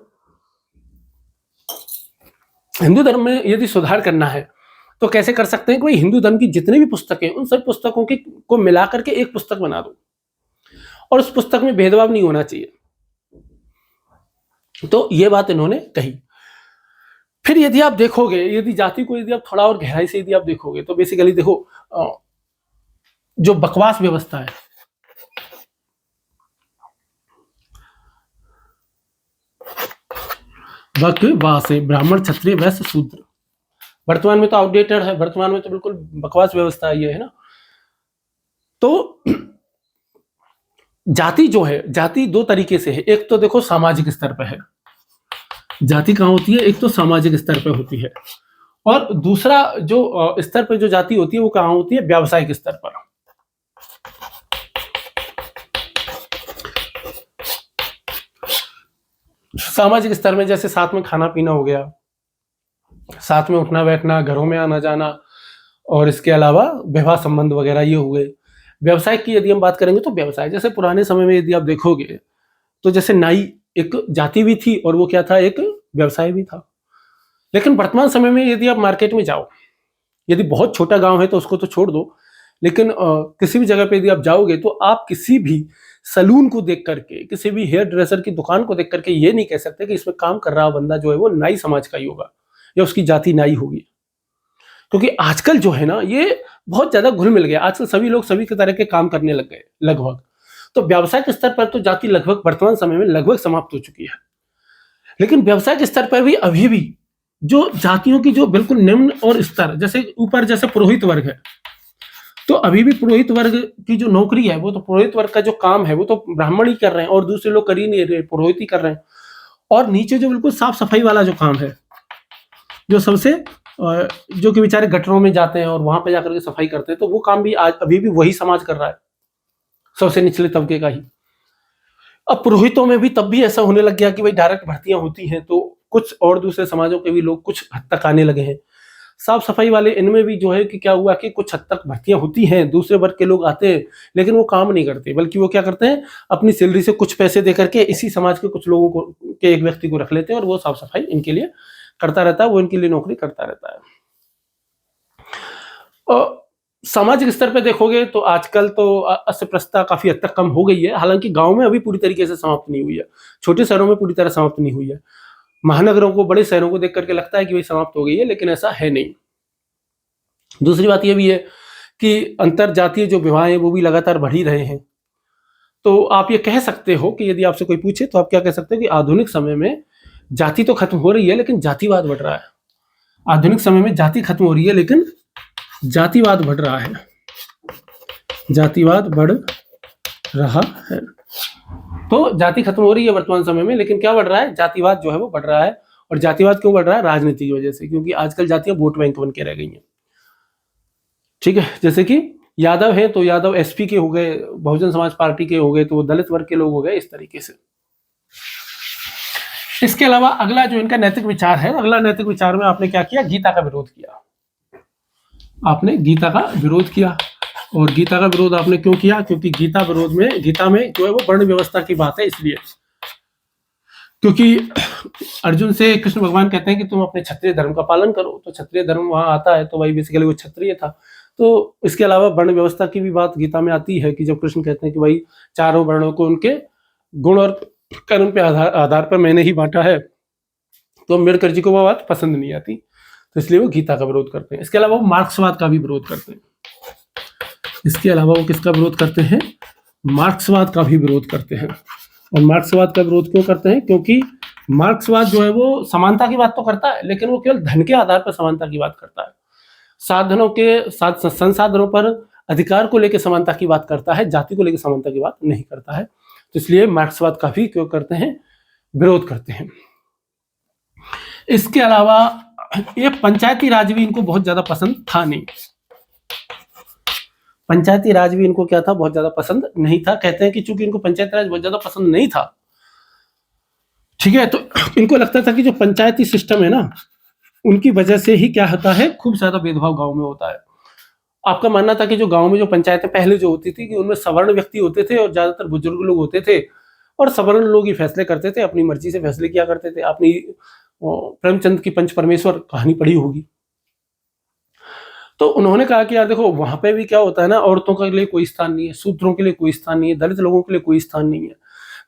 हिंदू धर्म में यदि सुधार करना है तो कैसे कर सकते हैं कि भाई हिंदू धर्म की जितनी भी पुस्तकें, उन सब पुस्तकों की को मिलाकर के एक पुस्तक बना दो, और उस पुस्तक में भेदभाव नहीं होना चाहिए। तो ये बात इन्होंने कही। फिर यदि आप देखोगे, यदि जाति को यदि आप थोड़ा और गहराई से यदि आप देखोगे, तो बेसिकली देखो, जो बकवास व्यवस्था है, बकवास है, ब्राह्मण क्षत्रिय वैश्य शूद्र, वर्तमान में तो आउटडेटेड है, वर्तमान में तो बिल्कुल बकवास व्यवस्था ये है ना। तो जाति जो है, जाति दो तरीके से है। एक तो देखो सामाजिक स्तर पर है, जाति कहाँ होती है? एक तो सामाजिक स्तर पर होती है, और दूसरा जो स्तर पर जो जाति होती है वो कहाँ होती है? व्यावसायिक स्तर पर। सामाजिक स्तर में जैसे साथ में खाना पीना हो गया, साथ में उठना बैठना, घरों में आना जाना, और इसके अलावा विवाह संबंध वगैरह ये हुए। व्यवसाय की यदि हम बात करेंगे तो व्यवसाय, जैसे पुराने समय में यदि आप देखोगे तो जैसे नाई एक जाति भी थी और वो क्या था, एक व्यवसाय भी था। लेकिन वर्तमान समय में यदि आप मार्केट में जाओ, यदि बहुत छोटा गांव है तो उसको तो छोड़ दो, लेकिन किसी भी जगह पे यदि आप जाओगे तो आप किसी भी सलून को देख करके, किसी भी हेयर ड्रेसर की दुकान को देख करके ये नहीं कह सकते कि इसमें काम कर रहा बंदा जो है वो नाई समाज का ही होगा या उसकी जाति नाई होगी। क्योंकि आजकल जो है ना, ये बहुत ज्यादा घुल मिल गया। आजकल सभी लोग सभी के तरह के काम करने लग गए लगभग। तो व्यावसायिक स्तर पर तो जाति लगभग वर्तमान समय में लगभग समाप्त हो चुकी है। लेकिन व्यावसायिक स्तर पर भी अभी भी जो जातियों की जो बिल्कुल निम्न और स्तर, जैसे ऊपर जैसे पुरोहित वर्ग है, तो अभी भी पुरोहित वर्ग की जो नौकरी है, वो तो पुरोहित वर्ग का जो काम है वो तो ब्राह्मण ही कर रहे हैं और दूसरे लोग कर ही नहीं रहे, पुरोहित ही कर रहे हैं। और नीचे जो बिल्कुल साफ सफाई वाला जो काम है, जो सबसे जो कि बेचारे गटरों में जाते हैं और वहां पे जाकर के सफाई करते हैं, तो वो काम भी आज अभी भी वही समाज कर रहा है, सबसे निचले तबके का ही। अब पुरोहितों में भी तब भी ऐसा होने लग गया कि भाई डायरेक्ट भर्तियां होती हैं, तो कुछ और दूसरे समाजों के भी लोग कुछ हद तक आने लगे हैं। साफ सफाई वाले इनमें भी जो है कि क्या हुआ कि कुछ हद तक भर्तियां होती हैं, दूसरे वर्ग के लोग आते हैं, लेकिन वो काम नहीं करते, बल्कि वो क्या करते हैं, अपनी सैलरी से कुछ पैसे दे करके इसी समाज के कुछ लोगों को, के एक व्यक्ति को रख लेते हैं और वो साफ सफाई इनके लिए करता रहता है, वो इनके लिए नौकरी करता रहता है। और सामाजिक स्तर पे देखोगे तो आजकल तो अस्पृश्यता काफी हद तक कम हो गई है। हालांकि गांव में अभी पूरी तरीके से समाप्त नहीं हुई है, छोटे शहरों में पूरी तरह समाप्त नहीं हुई है। महानगरों को, बड़े शहरों को देख करके लगता है कि भाई समाप्त हो गई है, लेकिन ऐसा है नहीं। दूसरी बात यह भी है कि अंतर जातीय जो विवाह है वो भी लगातार बढ़ ही रहे हैं। तो आप ये कह सकते हो कि यदि आपसे कोई पूछे तो आप क्या कह सकते हो कि आधुनिक समय में जाति तो खत्म हो रही है लेकिन जातिवाद बढ़ रहा है। आधुनिक समय में जाति खत्म हो रही है लेकिन जातिवाद बढ़ रहा है, जातिवाद बढ़ रहा है। तो जाति खत्म हो रही है वर्तमान समय में, लेकिन क्या बढ़ रहा है, जातिवाद जो है वो बढ़ रहा है। और जातिवाद क्यों बढ़ रहा है, राजनीति की वजह से, क्योंकि आजकल जातियां वोट बैंक बन के रह गई हैं। ठीक है, जैसे कि यादव है तो यादव एसपी के हो गए, बहुजन समाज पार्टी के हो गए तो वो दलित वर्ग के लोग हो गए, इस तरीके से। इसके अलावा अगला जो इनका नैतिक विचार है, अगला नैतिक विचार में आपने क्या किया, गीता का विरोध किया। आपने गीता का विरोध किया। और गीता का विरोध आपने क्यों किया, क्योंकि गीता विरोध में, गीता में जो है वो वर्ण व्यवस्था की बात है, इसलिए। क्योंकि अर्जुन से कृष्ण भगवान कहते हैं कि तुम अपने क्षत्रिय धर्म का पालन करो, तो क्षत्रिय धर्म वहां आता है, तो वही बेसिकली वो क्षत्रिय था। तो इसके अलावा वर्ण व्यवस्था की भी बात गीता में आती है कि जब कृष्ण कहते हैं कि भाई चारों वर्णों को उनके गुण और कर्म पे आधार पर मैंने ही बांटा है, तो अम्बेडकर जी को वो बात पसंद नहीं आती, तो इसलिए वो गीता का विरोध करते हैं। इसके अलावा वो मार्क्सवाद का भी विरोध करते हैं। इसके अलावा वो किसका विरोध करते हैं, मार्क्सवाद का भी विरोध करते हैं। और मार्क्सवाद का विरोध क्यों करते हैं, क्योंकि मार्क्सवाद जो है वो समानता की बात तो करता है, लेकिन वो केवल धन के आधार पर समानता की बात करता है। साधनों के साथ संसाधनों पर अधिकार को लेकर समानता की बात करता है, जाति को लेकर समानता की बात नहीं करता है। तो इसलिए मार्क्सवाद का भी क्यों करते हैं, विरोध करते हैं। इसके अलावा ये पंचायती राज भी इनको बहुत ज्यादा पसंद था नहीं। पंचायती राज भी इनको क्या था, बहुत ज्यादा पसंद नहीं था। कहते हैं कि चूंकि इनको पंचायती राज बहुत ज्यादा पसंद नहीं था, ठीक है, तो इनको लगता था कि जो पंचायती सिस्टम है ना, उनकी वजह से ही क्या होता है, खूब ज्यादा भेदभाव गांव में होता है। आपका मानना था कि जो गांव में जो पंचायतें पहले जो होती थी कि उनमें सवर्ण व्यक्ति होते थे और ज्यादातर बुजुर्ग लोग होते थे, और सवर्ण लोग ही फैसले करते थे, अपनी मर्जी से फैसले किया करते थे। आपने प्रेमचंद की पंच परमेश्वर कहानी पढ़ी होगी। तो उन्होंने कहा कि यार देखो, वहां पे भी क्या होता है ना, औरतों के लिए कोई स्थान नहीं है, शूद्रों के लिए कोई स्थान नहीं है, दलित लोगों के लिए कोई स्थान नहीं है।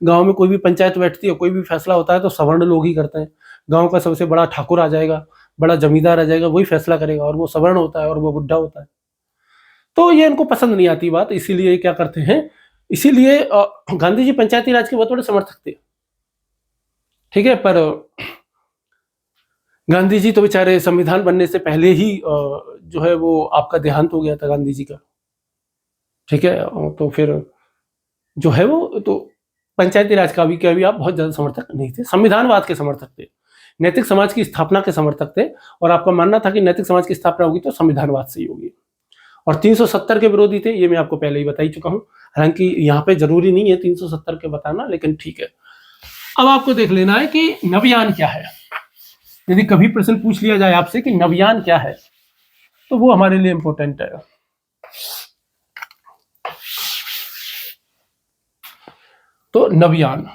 गांव में कोई भी पंचायत बैठती है, कोई भी फैसला होता है तो सवर्ण लोग ही करते हैं। गांव का सबसे बड़ा ठाकुर आ जाएगा, बड़ा जमींदार आ जाएगा, वही फैसला करेगा, और वो सवर्ण होता है और वो बुढ़ा होता है। तो ये इनको पसंद नहीं आती बात, इसीलिए क्या करते हैं, इसीलिए गांधी जी पंचायती राज के बहुत बड़े समर्थक थे। ठीक है, पर गांधी जी तो बेचारे संविधान बनने से पहले ही जो है वो आपका देहांत हो गया था गांधी जी का। ठीक है, तो फिर जो है वो तो पंचायती राज का भी आप बहुत ज्यादा समर्थक नहीं थे, संविधानवाद के समर्थक थे, नैतिक समाज की स्थापना के समर्थक थे। और आपका मानना था कि नैतिक समाज की स्थापना होगी तो संविधानवाद से ही होगी। और 370 के विरोधी थे, ये मैं आपको पहले ही बता ही चुका हूं। हालांकि यहाँ पे जरूरी नहीं है 370 के बताना, लेकिन ठीक है। अब आपको देख लेना है कि नवयान क्या है। यदि कभी प्रश्न पूछ लिया जाए आपसे कि नवयान क्या है, तो वो हमारे लिए इंपॉर्टेंट है। तो नवयान।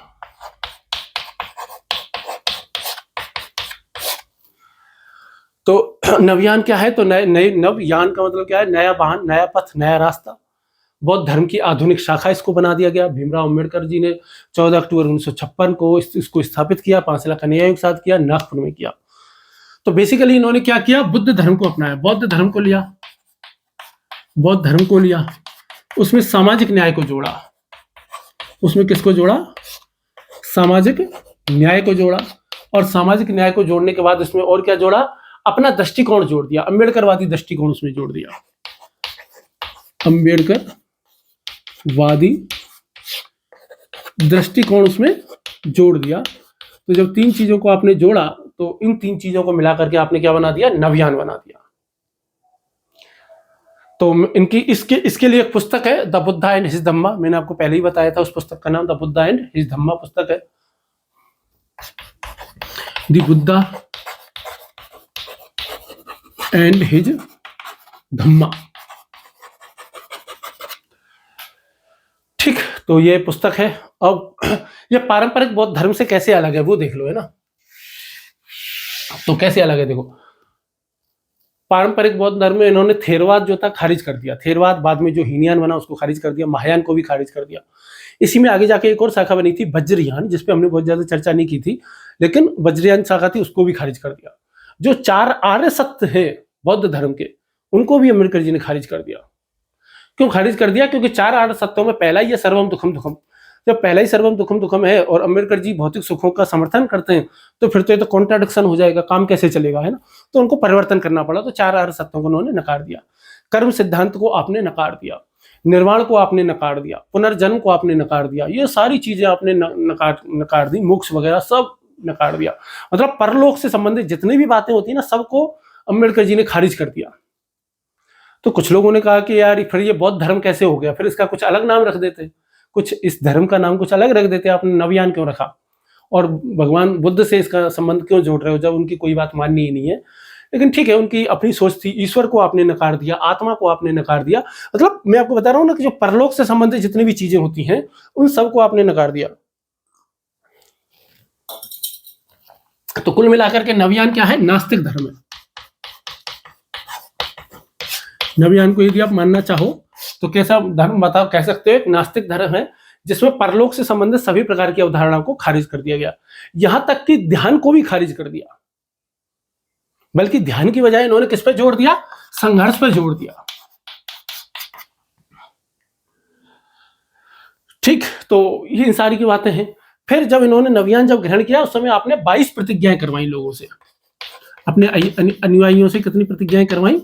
तो नवयान क्या है? तो नए नए नवयान का मतलब क्या है? नया वाहन, नया पथ, नया रास्ता। बौद्ध धर्म की आधुनिक शाखा इसको बना दिया गया। भीमराव अम्बेडकर जी ने 14 अक्टूबर 1956 को इसको स्थापित किया, 5 लाख अनुयायियों के साथ किया, नागपुर में किया। तो बेसिकली इन्होंने क्या किया? बुद्ध धर्म को अपनाया, बौद्ध धर्म को लिया, बौद्ध धर्म को लिया, उसमें सामाजिक न्याय को जोड़ा। उसमें किसको जोड़ा? सामाजिक न्याय को जोड़ा। और सामाजिक न्याय को जोड़ने के बाद उसमें और क्या जोड़ा? अपना दृष्टिकोण जोड़ दिया, अम्बेडकरवादी दृष्टिकोण उसमें जोड़ दिया, अम्बेडकरवादी दृष्टिकोण उसमें जोड़ दिया। तो जब 3 चीजों को आपने जोड़ा तो इन 3 चीजों को मिलाकर के आपने क्या बना दिया? नवयान बना दिया। तो इनकी इसके लिए एक पुस्तक है, द बुद्धा एंड हिज धम्मा। मैंने आपको पहले ही बताया था, उस पुस्तक का नाम द बुद्धा एंड हिज धम्मा पुस्तक है। द बुद्धा एंड हिज धम्मा। ठीक, तो ये पुस्तक है। अब ये पारंपरिक बौद्ध धर्म से कैसे अलग है वो देख लो, है ना। तो कैसे अलग है देखो, पारंपरिक बौद्ध धर्म में इन्होंने थेरवाद जो था खारिज कर दिया। थेरवाद बाद में जो हीनयान बना उसको खारिज कर दिया, महायान को भी खारिज कर दिया। इसी में आगे जाके एक और शाखा बनी थी वज्रयान, जिसपे हमने बहुत ज्यादा चर्चा नहीं की थी, लेकिन वज्रयान शाखा थी, उसको भी खारिज कर दिया। जो 4 आर्य सत्य है बौद्ध धर्म के, उनको भी अम्बेडकर जी ने खारिज कर दिया। क्यों खारिज कर दिया? क्योंकि 4 आर्य सत्यों में पहला ही है सर्वम दुखम दुखम। जब पहला ही सर्वम दुखम दुखम है और अम्बेडकर जी भौतिक सुखों का समर्थन करते हैं, तो फिर तो ये तो कॉन्ट्राडिक्शन हो जाएगा, काम कैसे चलेगा, है ना। तो उनको परिवर्तन करना पड़ा। तो 4 आर्य सत्यों को उन्होंने नकार दिया। कर्म सिद्धांत को आपने नकार दिया, निर्वाण को आपने नकार दिया, पुनर्जन्म को आपने नकार दिया, ये सारी चीजें आपने नकार दी, मोक्ष वगैरह सब नकार दिया। मतलब परलोक से संबंधित जितनी भी बातें होती है ना, सबको अम्बेडकर जी ने खारिज कर दिया। तो कुछ लोगों ने कहा कि यार फिर ये बौद्ध धर्म कैसे हो गया, फिर इसका कुछ अलग नाम रख देते, कुछ इस धर्म का नाम कुछ अलग रख देते, आपने नवयान क्यों रखा, और भगवान बुद्ध से इसका संबंध क्यों जोड़ रहे हो जब उनकी कोई बात माननी ही नहीं है। लेकिन ठीक है, उनकी अपनी सोच थी। ईश्वर को आपने नकार दिया, आत्मा को आपने नकार दिया। मतलब मैं आपको बता रहा हूं ना कि जो परलोक से संबंधित जितनी भी चीजें होती हैं उन सबको आपने नकार दिया। तो कुल मिलाकर के नवयान क्या है? नास्तिक धर्म है। नवयान को यदि आप मानना चाहो तो कैसा धर्म बताओ, कह सकते हो एक नास्तिक धर्म है जिसमें परलोक से संबंधित सभी प्रकार की अवधारणाओं को खारिज कर दिया गया, यहां तक कि ध्यान को भी खारिज कर दिया। बल्कि ध्यान की बजाय इन्होंने किस पे जोड़ दिया? संघर्ष पे जोड़ दिया। ठीक, तो ये इन सारी की बातें हैं। फिर जब इन्होंने नवयान जब ग्रहण किया उस समय आपने 22 प्रतिज्ञाएं करवाई लोगों से, अपने अनुयायियों से। कितनी प्रतिज्ञाएं करवाई?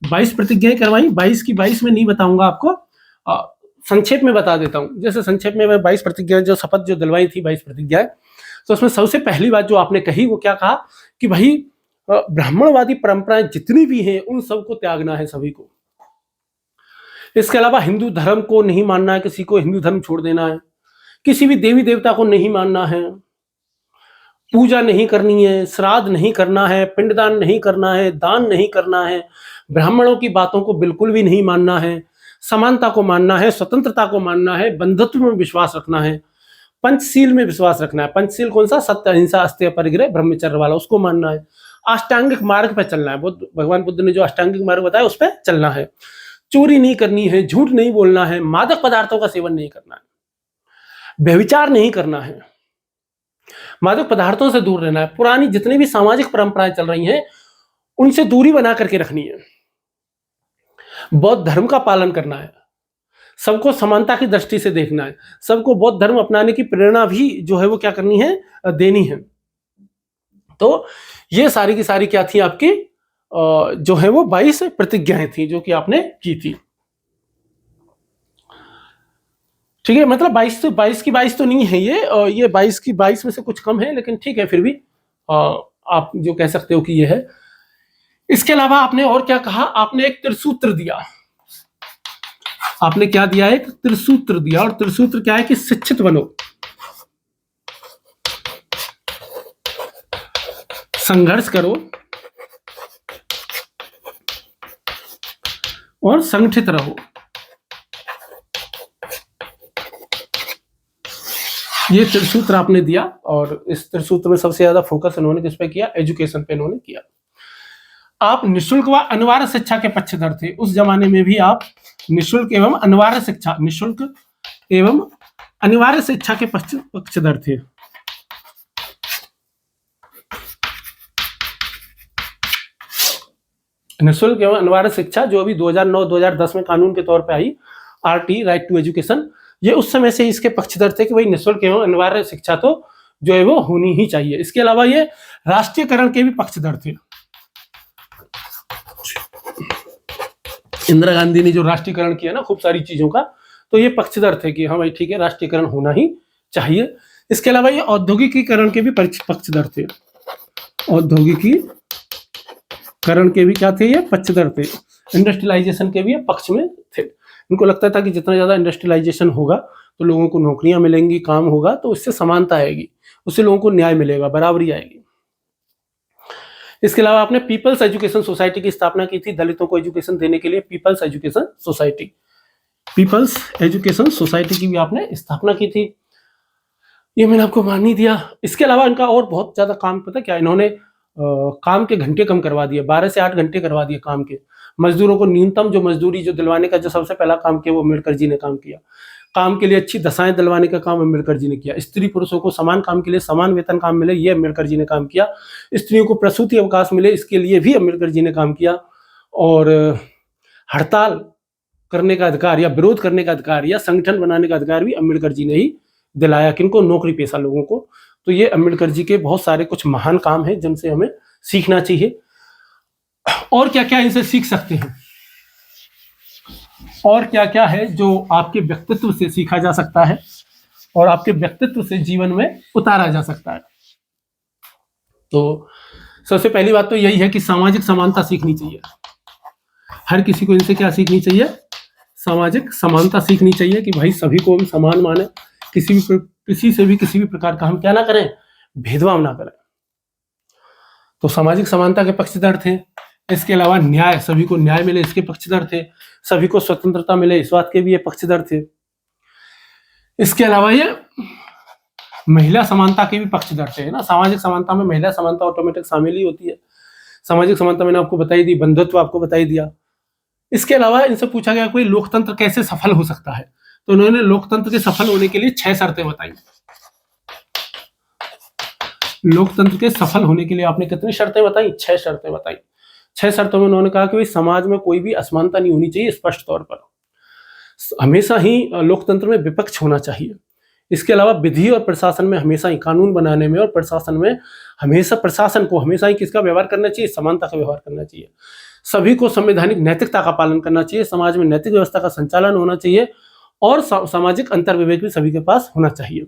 22 प्रतिज्ञाएं करवाई। 22 की 22 में नहीं बताऊंगा आपको, संक्षेप में बता देता हूं। जैसे संक्षेप में मैं 22 प्रतिज्ञाएं जो शपथ जो दिलवाई थी, 22 प्रतिज्ञाएं, तो उसमें सबसे पहली बात जो आपने कही वो क्या कहा कि भाई ब्राह्मणवादी परंपराएं जितनी भी हैं उन सबको त्यागना है सभी को। इसके अलावा हिंदू धर्म को नहीं मानना है, किसी को हिंदू धर्म छोड़ देना है, किसी भी देवी देवता को नहीं मानना है, पूजा नहीं करनी है, श्राद्ध नहीं करना है, पिंडदान नहीं करना है, दान नहीं करना है, ब्राह्मणों की बातों को बिल्कुल भी नहीं मानना है, समानता को मानना है, स्वतंत्रता को मानना है, बंधुत्व में विश्वास रखना है, पंचशील में विश्वास रखना है। पंचशील कौन सा? सत्य, अहिंसा, अस्तेय, परिग्रह, ब्रह्मचर्य वाला, उसको मानना है। अष्टांगिक मार्ग पर चलना है, भगवान बुद्ध ने जो अष्टांगिक मार्ग बताया उस पर चलना है। चोरी नहीं करनी है, झूठ नहीं बोलना है, मादक पदार्थों का सेवन नहीं करना है, व्यभिचार नहीं करना है, मादक पदार्थों से दूर रहना है, पुरानी जितनी भी सामाजिक परंपराएं चल रही हैं उनसे दूरी बना करके रखनी है, बौद्ध धर्म का पालन करना है, सबको समानता की दृष्टि से देखना है, सबको बौद्ध धर्म अपनाने की प्रेरणा भी जो है वो क्या करनी है? देनी है। तो ये सारी की सारी क्या थी आपकी जो है वो 22 प्रतिज्ञाएं थी जो कि आपने की थी। ठीक है, मतलब 22 की 22 तो नहीं है ये 22 की 22 में से कुछ कम है, लेकिन ठीक है, फिर भी आप जो कह सकते हो कि ये है। इसके अलावा आपने और क्या कहा? आपने एक त्रिसूत्र दिया। आपने क्या दिया? एक त्रिसूत्र दिया। और त्रिसूत्र क्या है कि शिक्षित बनो, संघर्ष करो और संगठित रहो। ये त्रिसूत्र आपने दिया, और इस त्रिसूत्र में सबसे ज्यादा फोकस इन्होंने किस पे किया? एजुकेशन पे इन्होंने किया। आप निःशुल्क व अनिवार्य शिक्षा के पक्षधर थे। उस जमाने में भी आप निःशुल्क एवं अनिवार्य शिक्षा, निःशुल्क एवं अनिवार्य शिक्षा के पक्षधर थे। निःशुल्क एवं अनिवार्य शिक्षा जो अभी 2009-2010 में कानून के तौर पे आई, आरटी, राइट टू एजुकेशन, ये उस समय से इसके पक्षधर थे कि भाई निःशुल्क एवं अनिवार्य शिक्षा तो जो है वो होनी ही चाहिए। इसके अलावा ये राष्ट्रीयकरण के भी पक्षधर थे। इंदिरा गांधी ने जो राष्ट्रीयकरण किया ना खूब सारी चीजों का, तो ये पक्षधर थे कि हाँ भाई ठीक है, राष्ट्रीयकरण होना ही चाहिए। इसके अलावा ये औद्योगिकीकरण के भी पक्षधर थे। औद्योगिकीकरण के भी क्या थे? ये पक्षधर थे। इंडस्ट्रियलाइजेशन के भी ये पक्ष में थे। इनको लगता था कि जितना ज्यादा इंडस्ट्रियलाइजेशन होगा तो लोगों को नौकरियां मिलेंगी, काम होगा, तो इससे समानता आएगी, उससे लोगों को न्याय मिलेगा, बराबरी आएगी। इसके अलावा आपने पीपल्स एजुकेशन सोसाइटी की स्थापना की थी, दलितों को एजुकेशन देने के लिए people's education society. People's education society की भी आपने स्थापना की थी। ये मैंने आपको मान ही दिया। इसके अलावा इनका और बहुत ज्यादा काम, पता क्या, इन्होंने काम के घंटे कम करवा दिए, 12 से 8 घंटे करवा दिए काम के। मजदूरों को न्यूनतम जो मजदूरी जो दिलवाने का जो सबसे पहला काम किया वो अम्बेडकर जी ने काम किया। काम के लिए अच्छी दशाएं दिलवाने का काम अम्बेडकर जी ने किया। स्त्री पुरुषों को समान काम के लिए समान वेतन काम मिले, ये अम्बेडकर जी ने काम किया। स्त्रियों को प्रसूति अवकाश मिले, इसके लिए भी अम्बेडकर जी ने काम किया। और हड़ताल करने का अधिकार या विरोध करने का अधिकार या संगठन बनाने का अधिकार भी अम्बेडकर जी ने ही दिलाया। किनको? नौकरी पेशा लोगों को। तो ये अम्बेडकर जी के बहुत सारे कुछ महान काम हैं जिनसे हमें सीखना चाहिए। और क्या क्या इनसे सीख सकते हैं, और क्या क्या है जो आपके व्यक्तित्व से सीखा जा सकता है और आपके व्यक्तित्व से जीवन में उतारा जा सकता है? तो सबसे पहली बात तो यही है कि सामाजिक समानता सीखनी चाहिए। हर किसी को इनसे क्या सीखनी चाहिए? सामाजिक समानता सीखनी चाहिए कि भाई सभी को हम समान माने, किसी से भी किसी भी प्रकार का हम क्या ना करें, भेदभाव ना करें। तो सामाजिक समानता के पक्षधर थे। इसके अलावा न्याय, सभी को न्याय मिले, इसके पक्षधर थे। सभी को स्वतंत्रता मिले, इस बात के भी ये पक्षधर थे। इसके अलावा ये महिला समानता के भी पक्षधर थे ना। सामाजिक समानता में महिला समानता ऑटोमेटिक शामिल ही होती है। सामाजिक समानता मैंने आपको बताई दी, बंधुत्व आपको बताई दिया। इसके अलावा इनसे पूछा गया कोई लोकतंत्र कैसे सफल हो सकता है, तो उन्होंने लोकतंत्र के सफल होने के लिए 6 शर्तें बताई। लोकतंत्र के सफल होने के लिए आपने कितनी शर्तें बताई? 6 शर्तें बताई। 6 शर्तों में उन्होंने कहा कि भाई समाज में कोई भी असमानता नहीं होनी चाहिए स्पष्ट तौर पर, हमेशा ही लोकतंत्र में विपक्ष होना चाहिए। इसके अलावा विधि और प्रशासन में हमेशा ही, कानून बनाने में और प्रशासन में हमेशा, प्रशासन को हमेशा ही किसका व्यवहार करना चाहिए? समानता का व्यवहार करना चाहिए। सभी को संवैधानिक नैतिकता का पालन करना चाहिए, समाज में नैतिक व्यवस्था का संचालन होना चाहिए और सामाजिक अंतर्विवेक भी सभी के पास होना चाहिए।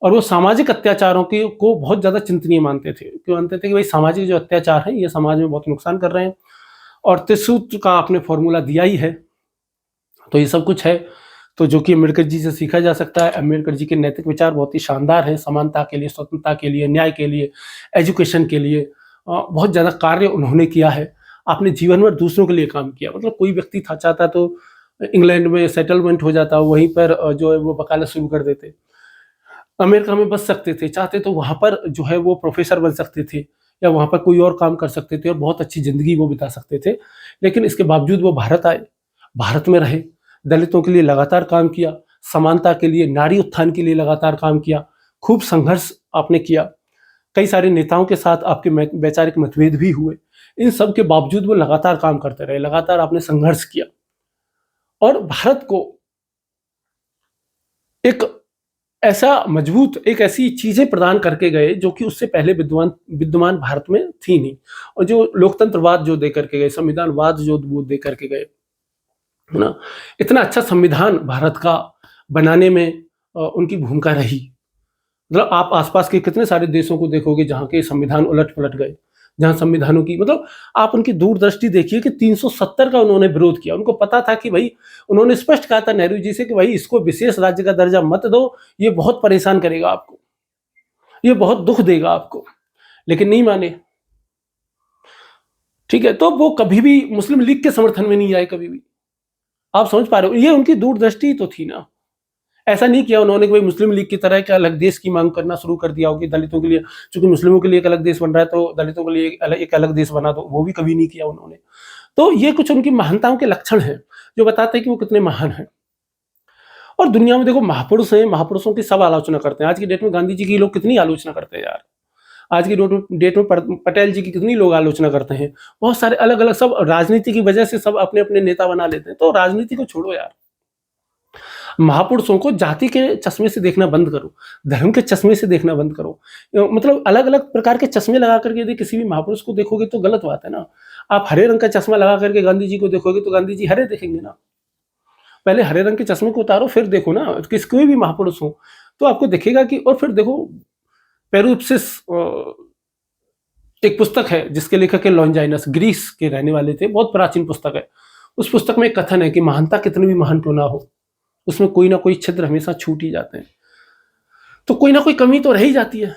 और वो सामाजिक अत्याचारों को बहुत ज्यादा चिंतनीय मानते थे। क्यों मानते थे? कि भाई सामाजिक जो अत्याचार है ये समाज में बहुत नुकसान कर रहे हैं। और त्रिसूत्र का आपने फॉर्मूला दिया ही है, तो ये सब कुछ है तो जो कि अम्बेडकर जी से सीखा जा सकता है। अम्बेडकर जी के नैतिक विचार बहुत ही शानदार हैं। समानता के लिए, स्वतंत्रता के लिए, न्याय के लिए, एजुकेशन के लिए बहुत ज़्यादा कार्य उन्होंने किया है। आपने जीवन में दूसरों के लिए काम किया। मतलब कोई व्यक्ति था चाहता तो इंग्लैंड में सेटलमेंट हो जाता, वहीं पर जो है वो वकालत शुरू कर देते। अमेरिका में बस सकते थे, चाहते तो वहाँ पर जो है वो प्रोफेसर बन सकते थे या वहाँ पर कोई और काम कर सकते थे और बहुत अच्छी ज़िंदगी वो बिता सकते थे। लेकिन इसके बावजूद वो भारत आए, भारत में रहे, दलितों के लिए लगातार काम किया, समानता के लिए, नारी उत्थान के लिए लगातार काम किया, खूब संघर्ष आपने किया। कई सारे नेताओं के साथ आपके वैचारिक मतभेद भी हुए। इन सब के बावजूद वो लगातार काम करते रहे, लगातार आपने संघर्ष किया और भारत को एक ऐसा मजबूत, एक ऐसी चीजें प्रदान करके गए जो कि उससे पहले विद्यमान भारत में थी नहीं। और जो लोकतंत्रवाद जो दे करके गए, संविधानवाद जो वो दे करके गए, है ना, इतना अच्छा संविधान भारत का बनाने में उनकी भूमिका रही। मतलब आप आसपास के कितने सारे देशों को देखोगे जहाँ के संविधान उलट पलट गए, जहाँ संविधानों की, मतलब आप उनकी दूरदृष्टि देखिए कि 370 का उन्होंने विरोध किया। उनको पता था कि भाई, उन्होंने स्पष्ट कहा था नेहरू जी से कि भाई इसको विशेष राज्य का दर्जा मत दो, ये बहुत परेशान करेगा आपको, ये बहुत दुख देगा आपको, लेकिन नहीं माने। ठीक है, तो वो कभी भी मुस्लिम लीग के समर्थन में नहीं आए, कभी भी। आप समझ पा रहे हो, ये उनकी दूरदृष्टि तो थी ना। ऐसा नहीं किया उन्होंने कि भाई मुस्लिम लीग की तरह एक अलग देश की मांग करना शुरू कर दिया हो कि दलितों के लिए, चूंकि मुस्लिमों के लिए एक अलग देश बन रहा है तो दलितों के लिए एक अलग देश बना दो, वो भी कभी नहीं किया उन्होंने। तो ये कुछ उनकी महानताओं के लक्षण हैं जो बताते हैं कि वो कितने महान हैं। और दुनिया में देखो महापुरुष हैं, महापुरुषों की सब आलोचना करते हैं। आज की डेट में गांधी जी की लोग कितनी आलोचना करते हैं यार, आज की डेट में पटेल जी की कितनी लोग आलोचना करते हैं, बहुत सारे अलग अलग, सब राजनीति की वजह से सब अपने अपने नेता बना लेते हैं। तो राजनीति को छोड़ो यार, महापुरुषों को जाति के चश्मे से देखना बंद करो, धर्म के चश्मे से देखना बंद करो। मतलब अलग अलग प्रकार के चश्मे लगा करके यदि किसी भी महापुरुष को देखोगे तो गलत बात है ना। आप हरे रंग का चश्मा लगा करके गांधी जी को देखोगे तो गांधी जी हरे दिखेंगे ना। पहले हरे रंग के चश्मे को उतारो, फिर देखो ना, किस कोई भी महापुरुष हो तो आपको दिखेगा कि। और फिर देखो पेरुप्सिस एक पुस्तक है जिसके लेखक है लॉन्जाइनस, ग्रीस के रहने वाले थे, बहुत प्राचीन पुस्तक है। उस पुस्तक में एक कथन है कि महानता कितनी भी महान क्यों ना हो, उसमें कोई ना कोई छिद्र हमेशा छूट ही जाते हैं। तो कोई ना कोई कमी तो रह ही जाती है।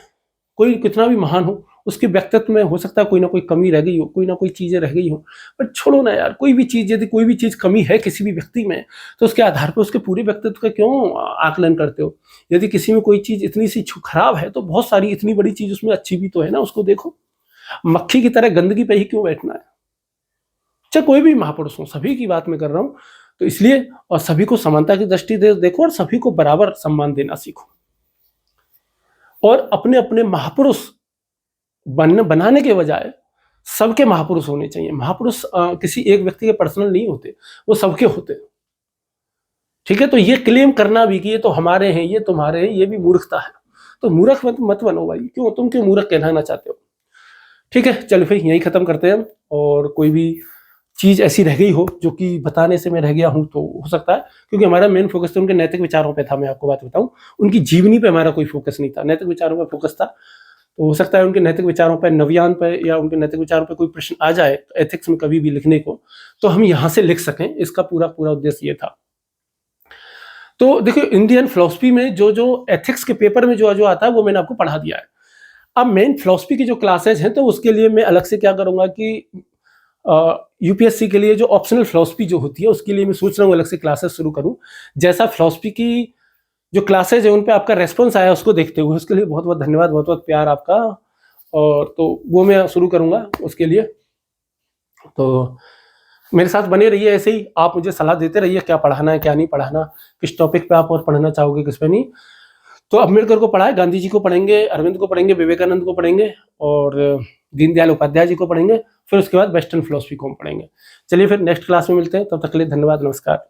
कोई कितना भी महान हो, उसके व्यक्तित्व में हो सकता है कोई ना कोई कमी रह गई हो, कोई ना कोई चीजें रह गई हो। पर छोड़ो ना यार, कोई भी चीज, यदि कोई भी चीज कमी है किसी भी व्यक्ति में तो उसके आधार पर उसके पूरे व्यक्तित्व का क्यों आकलन करते हो। यदि किसी में कोई चीज इतनी सी खराब है तो बहुत सारी इतनी बड़ी चीज उसमें अच्छी भी तो है ना, उसको देखो। मक्खी की तरह गंदगी पे ही क्यों बैठना है। चाहे कोई भी महापुरुष हो, सभी की बात मैं कर रहा हूं, तो इसलिए और सभी को समानता की दृष्टि से देखो और सभी को बराबर सम्मान देना सीखो। और अपने अपने महापुरुष बनाने के बजाय सबके महापुरुष होने चाहिए। महापुरुष किसी एक व्यक्ति के पर्सनल नहीं होते, वो सबके होते। ठीक है, तो ये क्लेम करना भी कि ये तो हमारे हैं, ये तुम्हारे हैं, ये भी मूर्खता है। तो मूर्ख मत बनो भाई, क्यों तुम क्यों मूर्ख कहलाना चाहते हो। ठीक है, चलो फिर यही खत्म करते हैं। और कोई भी चीज ऐसी रह गई हो जो कि बताने से मैं रह गया हूं तो हो सकता है, क्योंकि हमारा मेन फोकस तो उनके नैतिक विचारों पे था। मैं आपको बात बताऊं, उनकी जीवनी पे हमारा कोई फोकस नहीं था, नैतिक विचारों पे फोकस था। तो हो सकता है उनके नैतिक विचारों पर, नव्यान पर या उनके नैतिक विचारों पर कोई प्रश्न आ जाए एथिक्स में कभी भी लिखने को, तो हम यहाँ से लिख सकें। इसका पूरा उद्देश्य ये था। तो देखिए, इंडियन फिलॉसफी में जो एथिक्स के पेपर में जो आता है वो मैंने आपको पढ़ा दिया है। अब मेन फिलॉसफी की जो क्लासेज हैं तो उसके लिए मैं अलग से क्या करूंगा कि यूपीएससी के लिए जो ऑप्शनल फिलॉसफी जो होती है उसके लिए मैं सोच रहा हूँ अलग से क्लासेस शुरू करूँ। जैसा फिलॉसफी की जो क्लासेज है उन पे आपका रेस्पॉन्स आया उसको देखते हुए, उसके लिए बहुत बहुत धन्यवाद, बहुत बहुत प्यार आपका। और तो वो मैं शुरू करूँगा उसके लिए। तो मेरे साथ बने रहिए ऐसे ही, आप मुझे सलाह देते रहिए क्या पढ़ाना है क्या नहीं पढ़ाना, किस टॉपिक पे आप और पढ़ना चाहोगे, किस पे नहीं। तो अम्बेडकर को पढ़ाए, गांधी जी को पढ़ेंगे, अरविंद को पढ़ेंगे, विवेकानंद को पढ़ेंगे और दीनदयाल उपाध्याय जी को पढ़ेंगे। फिर उसके बाद वेस्टर्न फिलॉसफी को हम पढ़ेंगे। चलिए फिर नेक्स्ट क्लास में मिलते हैं, तब तक के लिए धन्यवाद, नमस्कार।